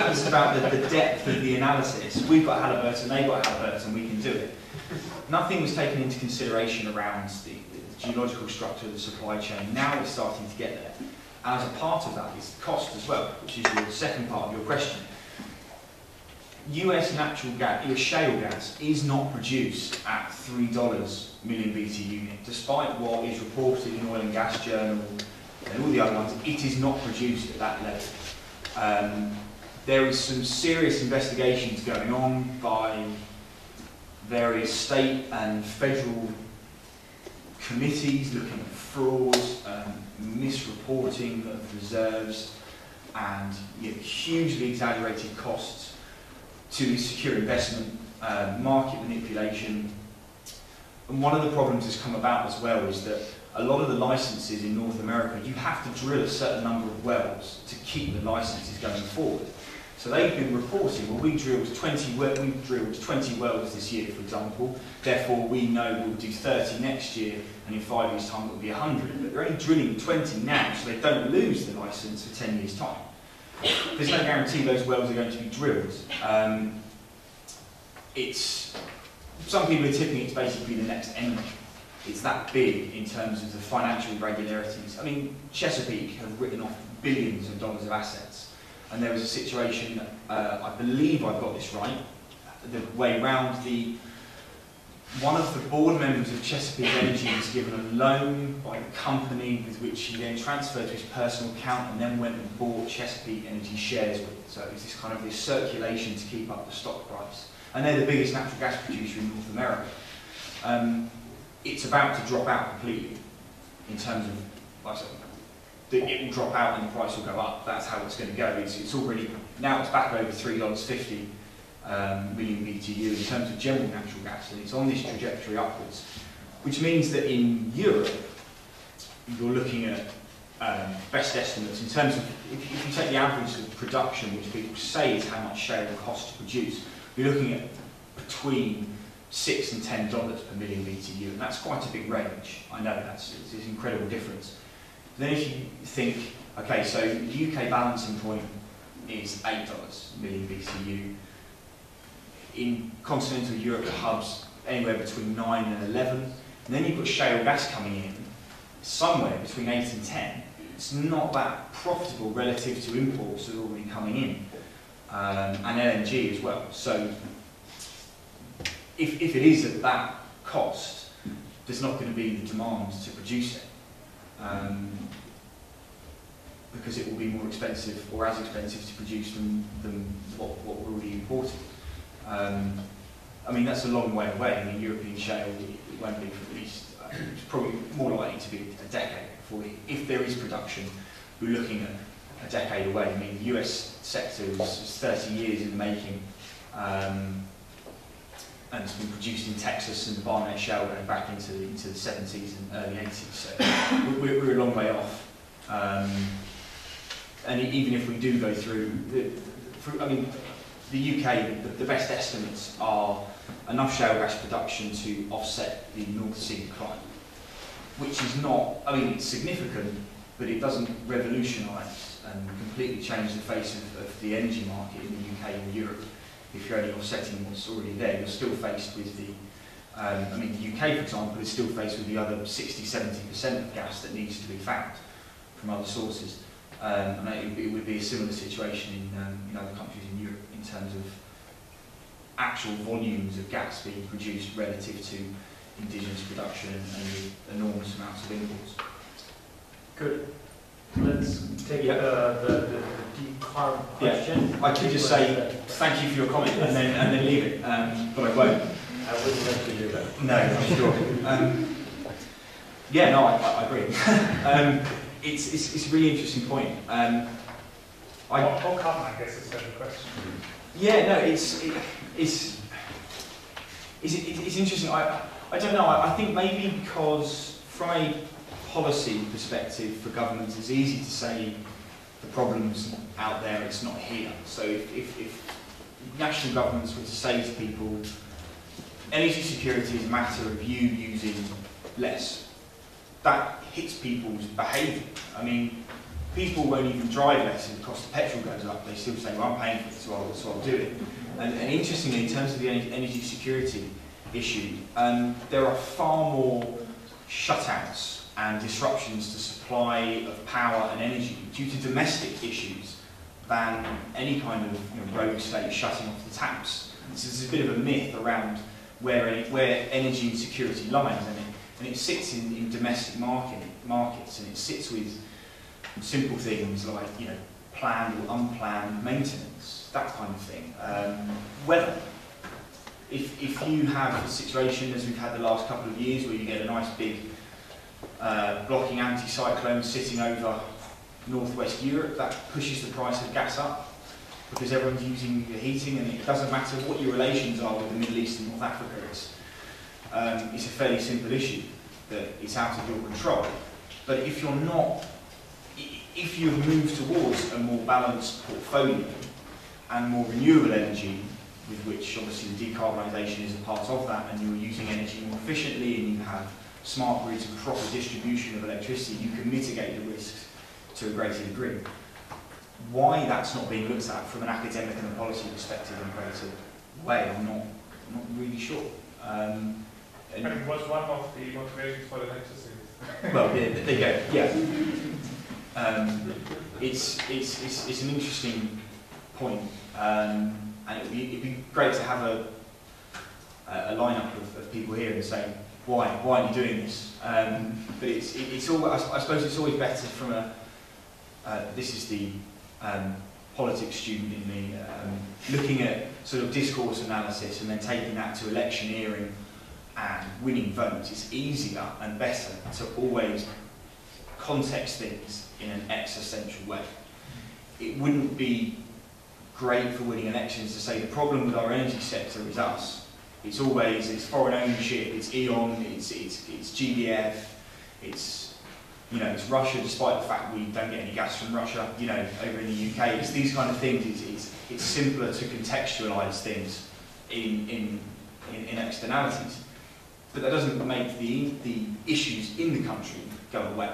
was about the depth of the analysis. We've got Halliburton, they've got Halliburton, we can do it. Nothing was taken into consideration around the geological structure of the supply chain. Now it's starting to get there. And as a part of that is cost as well, which is the second part of your question. US natural gas, US shale gas, is not produced at $3 million BTU unit, despite what is reported in Oil and Gas Journal and all the other ones. It is not produced at that level. There is some serious investigations going on by various state and federal committees looking at fraud, misreporting of reserves, and hugely exaggerated costs to secure investment, market manipulation. And one of the problems that's come about as well is that a lot of the licenses in North America, you have to drill a certain number of wells to keep the licenses going forward. So they've been reporting, well, we drilled 20 wells this year, for example, therefore we know we'll do 30 next year, and in 5 years' time it'll be 100. But they're only drilling 20 now, so they don't lose the license for 10 years' time. There's no guarantee those wells are going to be drilled. some people are tipping it's basically the next energy. It's that big in terms of the financial irregularities. I mean, Chesapeake have written off billions of dollars of assets, and there was a situation, I believe I've got this right, the way round, one of the board members of Chesapeake Energy was given a loan by the company with which he then transferred to his personal account and then went and bought Chesapeake Energy shares with. So it was this kind of this circulation to keep up the stock price. And they're the biggest natural gas producer in North America. It's about to drop out completely in terms of, like I said, it will drop out and the price will go up. That's how it's going to go. It's already, now it's back over $3.50 million BTU in terms of general natural gas, and it's on this trajectory upwards, which means that in Europe, you're looking at best estimates in terms of, if you take the average of production, which people say is how much shale will cost to produce, you're looking at between $6 and $10 per million BTU, and that's quite a big range. I know it's an incredible difference. Then if you think, okay, so the UK balancing point is $8 million BTU. In continental Europe, the hub's anywhere between 9 and 11. And then you've got shale gas coming in, somewhere between 8 and 10. It's not that profitable relative to imports that are already coming in, and LNG as well. So if it is at that cost, there's not going to be the demand to produce it, because it will be more expensive or as expensive to produce than what we're already importing. I mean, that's a long way away. I mean, European shale, it won't be for at least, it's probably more likely to be a decade before, if there is production, we're looking at a decade away. I mean, the US sector is 30 years in the making, and it's been produced in Texas and the Barnett Shale going back into the 70s and early 80s, so we're a long way off. And even if we do go through, I mean, the UK, the best estimates are enough shale gas production to offset the North Sea decline, which is not, I mean, it's significant, but it doesn't revolutionise and completely change the face of the energy market in the UK and Europe. If you're only offsetting what's already there, you're still faced with the, I mean, the UK, for example, is still faced with the other 60–70% of gas that needs to be found from other sources. And it would be a similar situation in other countries in Europe in terms of actual volumes of gas being produced relative to indigenous production and the enormous amounts of imports. Good. Let's take the decarb question. Yeah, I could just say thank you for your comment and then leave it, but I won't. I wouldn't like to do that. No, I'm sure. Yeah, no, I agree. It's a really interesting point. How come, I guess, is that the question? Yeah, no, it's interesting. I don't know. I think maybe because from a policy perspective for governments, it's easy to say the problem's out there, it's not here. So if national governments were to say to people, energy security is a matter of you using less, that hits people's behaviour. I mean, people won't even drive less if the cost of petrol goes up. They still say, well, I'm paying for it, so I'll do it. And interestingly, in terms of the energy security issue, there are far more shutouts and disruptions to supply of power and energy due to domestic issues than any kind of rogue state shutting off the taps. So there's a bit of a myth around where energy security lies, and it sits in domestic markets, and it sits with simple things like planned or unplanned maintenance, that kind of thing. Weather. If you have a situation as we've had the last couple of years where you get a nice big blocking anticyclone sitting over northwest Europe, that pushes the price of gas up because everyone's using the heating, and it doesn't matter what your relations are with the Middle East and North Africa. It's a fairly simple issue that it's out of your control. But if you're not, if you've moved towards a more balanced portfolio and more renewable energy, with which obviously the decarbonisation is a part of that, and you're using energy more efficiently and you have smart grids and proper distribution of electricity, you can mitigate the risks to a greater degree. Why that's not being looked at from an academic and a policy perspective in a greater way, I'm not really sure. And it was one of the motivations for the lecture series. Well, there you go. Yeah. It's an interesting point, and it'd be great to have a lineup of people here and say why aren't you doing this? But it's all, I suppose it's always better from a this is the politics student in me, looking at sort of discourse analysis and then taking that to electioneering and winning votes. It's easier and better to always context things in an existential way. It wouldn't be great for winning elections to say the problem with our energy sector is us. It's always, it's foreign ownership, it's E.ON, it's GDF, it's, you know, it's Russia, despite the fact we don't get any gas from Russia, you know, over in the UK. It's these kind of things. It's simpler to contextualise things in externalities. But that doesn't make the issues in the country go away.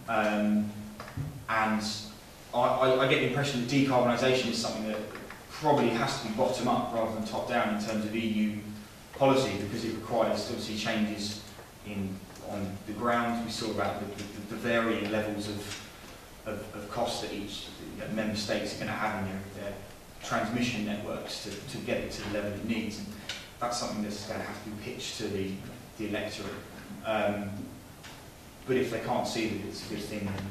And I get the impression that decarbonisation is something that probably has to be bottom up rather than top down in terms of EU policy, because it requires obviously changes on the ground. We saw about the varying levels of cost that each member states are going to have in their transmission networks to get it to the level it needs. And that's something that's going to have to be pitched to the electorate. But if they can't see that it's a good thing, then,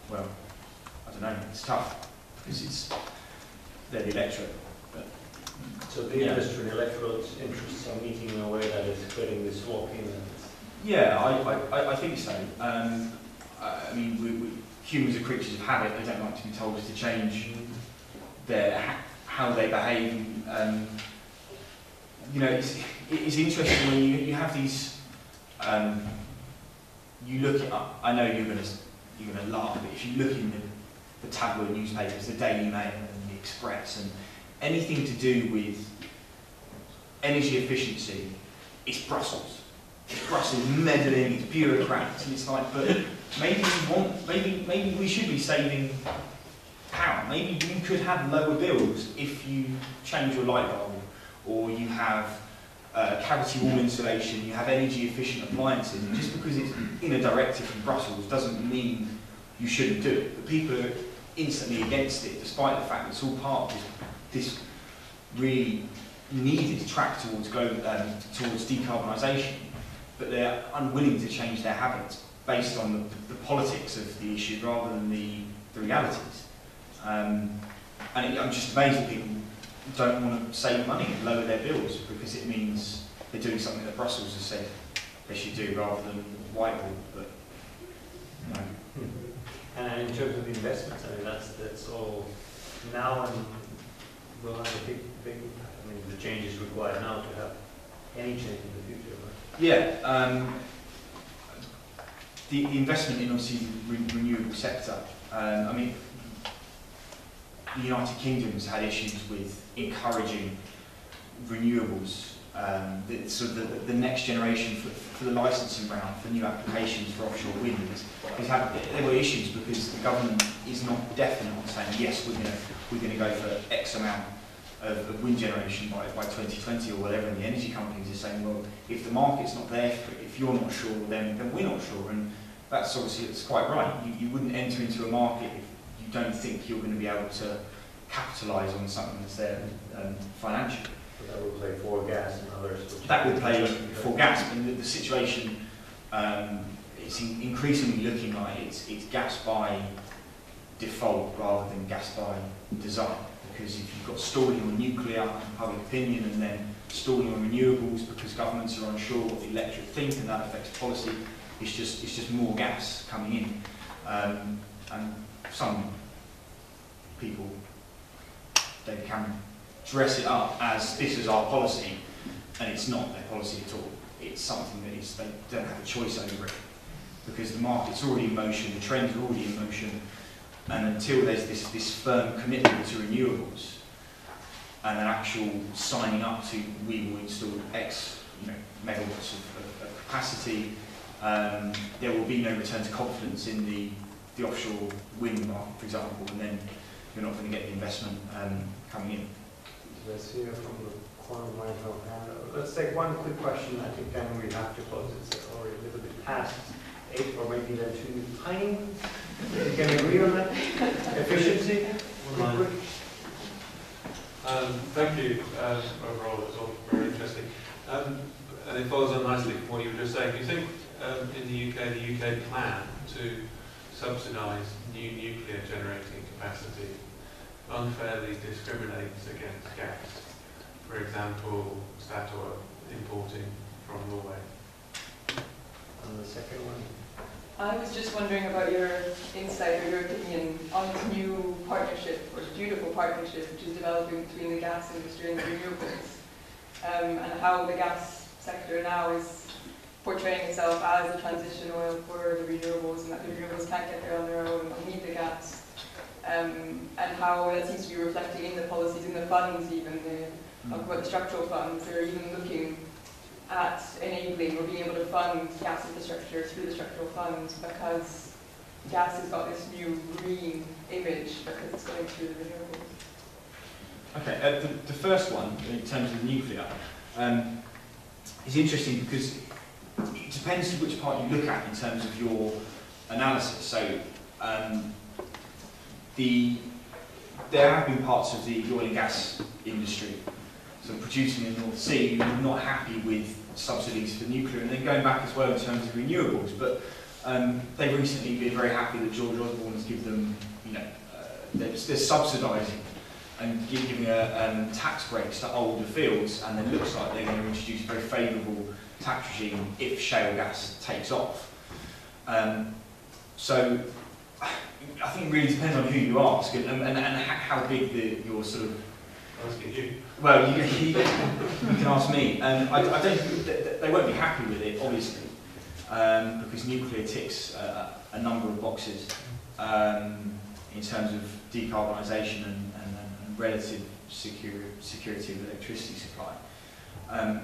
well, I don't know, it's tough, because they're the electorate. But, so the industry and electorate interests are meeting in a way that is creating this walk-in. Yeah, I think so. I mean, humans are creatures of habit. They don't like to be told to change how they behave. You know, it's interesting when you have these. You look at. I know you're gonna laugh, but if you look in the tabloid newspapers, the Daily Mail and the Express, and anything to do with energy efficiency, it's Brussels. It's Brussels meddling, it's bureaucrats, and it's like, but maybe we should be saving power. Maybe you could have lower bills if you change your light bulb, or you have cavity wall insulation, you have energy efficient appliances. And just because it's in a directive from Brussels doesn't mean you shouldn't do it. But people are instantly against it, despite the fact it's all part of this really needed track towards decarbonisation. But they're unwilling to change their habits based on the politics of the issue rather than the realities. I'm just amazed that people don't want to save money and lower their bills, because it means they're doing something that Brussels has said they should do rather than Whitehall. But no. And in terms of investments, I mean that's all now, and we'll have a big impact. I mean, the change is required now to have any change in the future, right? Yeah. The investment in obviously the renewable sector. I mean, the United Kingdom has had issues with encouraging renewables. The next generation for the licensing round for new applications for offshore wind there were issues because the government is not definite on saying yes, we're going to go for X amount of wind generation by 2020 or whatever, and the energy companies are saying, well, if the market's not there for it, if you're not sure, then we're not sure. And that's obviously, it's quite right. You wouldn't enter into a market if you don't think you're going to be able to capitalise on something that's there financially. But that would play for gas and others. That would play for gas, and the situation it's increasingly looking like it's gas by default rather than gas by design. Because if you've got stalling on nuclear and public opinion, and then stalling on renewables because governments are unsure what the electorate think, and that affects policy, it's just more gas coming in. And some people, they can dress it up as this is our policy, and it's not their policy at all. It's something that they don't have a choice over it, because the market's already in motion, the trends are already in motion. And until there's this firm commitment to renewables and an actual signing up to we will install X megawatts of capacity, there will be no return to confidence in the offshore wind market, for example, and then you're not going to get the investment coming in. Let's hear from the one might have hand. Let's take one quick question. I think then we have to close it. It's already a little bit past 8, or maybe they're too tiny. You can agree on that? Efficiency? Quick. Thank you. Overall, it's all very interesting. And it follows on nicely from what you were just saying. Do you think in the UK plan to subsidise new nuclear generating capacity unfairly discriminates against gas? For example, Statoil importing from Norway. And the second one? I was just wondering about your insight or your opinion on this new partnership, or beautiful partnership, which is developing between the gas industry and the renewables, and how the gas sector now is portraying itself as a transition oil for the renewables, and that the renewables can't get there on their own and need the gas, and how that seems to be reflecting in the policies, in the funds even. Talk about the structural funds, they're even looking at enabling or being able to fund gas infrastructure through the structural funds, because gas has got this new green image because it's going through the renewables. Okay, the first one, in terms of the nuclear, is interesting because it depends which part you look at in terms of your analysis. So, there have been parts of the oil and gas industry, so producing in the North Sea, who are not happy with subsidies for nuclear, and then going back as well in terms of renewables. But they've recently been very happy that George Osborne has given them, they're subsidising and giving tax breaks to older fields, and then it looks like they're going to introduce a very favourable tax regime if shale gas takes off. So I think it really depends on who you ask and how big your sort of. Asking you. Well, you can ask me. I don't think they won't be happy with it, obviously, because nuclear ticks a number of boxes in terms of decarbonisation and relative security of electricity supply. I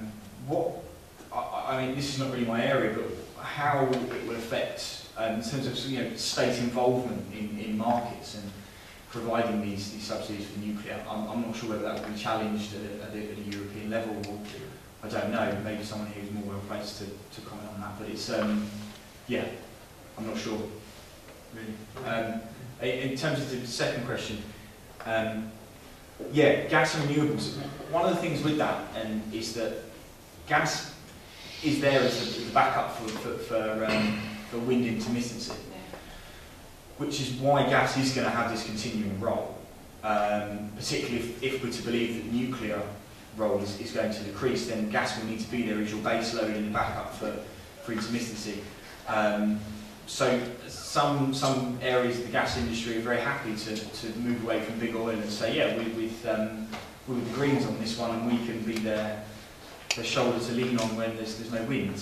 mean, this is not really my area, but how it will affect in terms of state involvement in markets and providing these subsidies for nuclear. I'm not sure whether that will be challenged at a European level, or I don't know, maybe someone who's more well placed to comment on that, but it's, yeah, I'm not sure, really. In terms of the second question, yeah, gas and renewables, one of the things with that is that gas is there as the backup for wind intermittency, which is why gas is going to have this continuing role, particularly if we're to believe that the nuclear role is going to decrease, then gas will need to be there as your base load and the backup for intermittency. So some areas of the gas industry are very happy to move away from big oil and say, yeah, we're with the Greens on this one, and we can be their shoulder to lean on when there's no wind.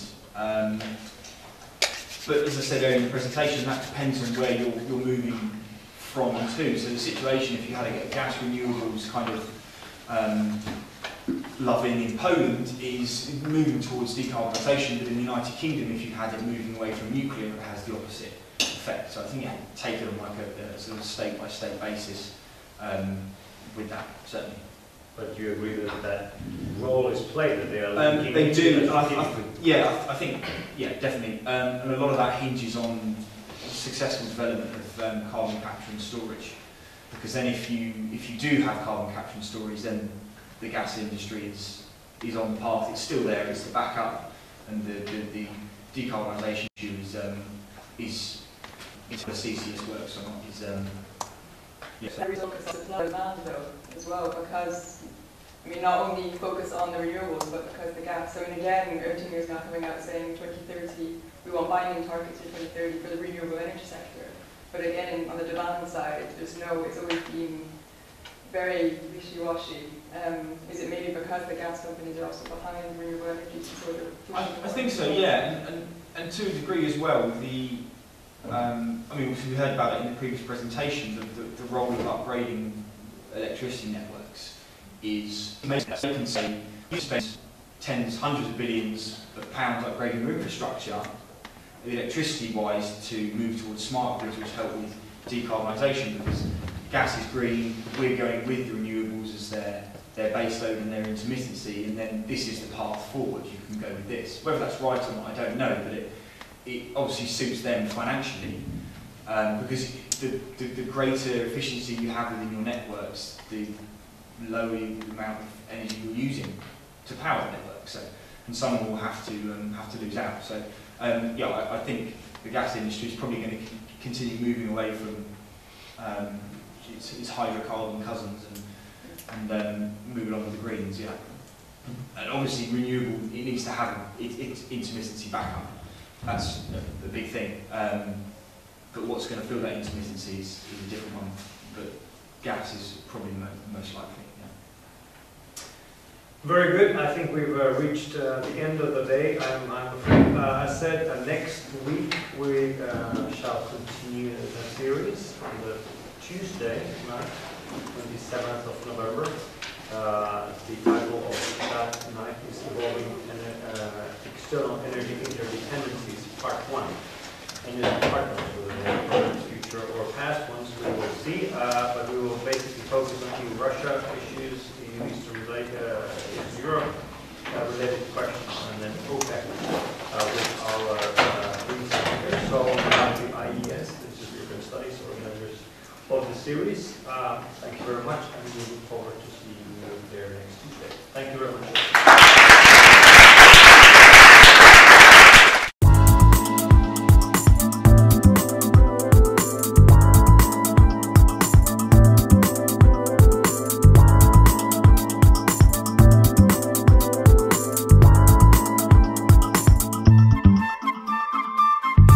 But as I said earlier in the presentation, that depends on where you're moving from and to. So the situation, if you had a gas renewables kind of loving in Poland, is moving towards decarbonisation, but in the United Kingdom, if you had it moving away from nuclear, it has the opposite effect. So I think you have to take it on like a sort of state-by-state basis with that, certainly. But you agree that role is played, that they are linking? They do. I think, definitely. And a lot of that hinges on successful development of carbon capture and storage. Because then, if you do have carbon capture and storage, then the gas industry is on the path. It's still there. It's the backup, and the decarbonisation issue is the CCS works or not. There is focus on supply and demand though, as well, because not only focus on the renewables, but because the gas. Again, Oettinger is now coming out saying 2030, we want binding targets for 2030 for the renewable energy sector. But again, on the demand side, it's always been very wishy-washy. Is it maybe because the gas companies are also behind renewable energy sort of? I think so, yeah, and to a degree as well. We heard about it in the previous presentation. The role of upgrading electricity networks is, they can say, you spend tens, hundreds of billions of pounds upgrading your infrastructure, electricity-wise, to move towards smart grids, which help with decarbonisation, because gas is green, we're going with the renewables as their base load and their intermittency, and then this is the path forward, you can go with this. Whether that's right or not, I don't know, but it obviously suits them financially, because the greater efficiency you have within your networks, the lower the amount of energy you're using to power the network. So, and someone will have to lose out. So, yeah, I think the gas industry is probably going to continue moving away from its hydrocarbon cousins and moving on with the greens. Yeah, and obviously renewable, it needs to have its intermittency backup. That's the big thing. But what's going to fill that intermittency is a different one. But gas is probably most likely. Yeah. Very good. I think we've reached the end of the day. I'm afraid. As said, next week we shall continue the series on the Tuesday night, 27th of November. The title of that night is Evolving External Energy Interdependencies, Part 1. And it's partners with the future or past ones we will see, but we will basically focus on the Russia issues, the Eastern Europe related questions, and then OPEC with our researchers. So the IES, this is European Studies Organizers of the series. Thank you very much, and we look forward to seeing you there next Tuesday. Thank you very much.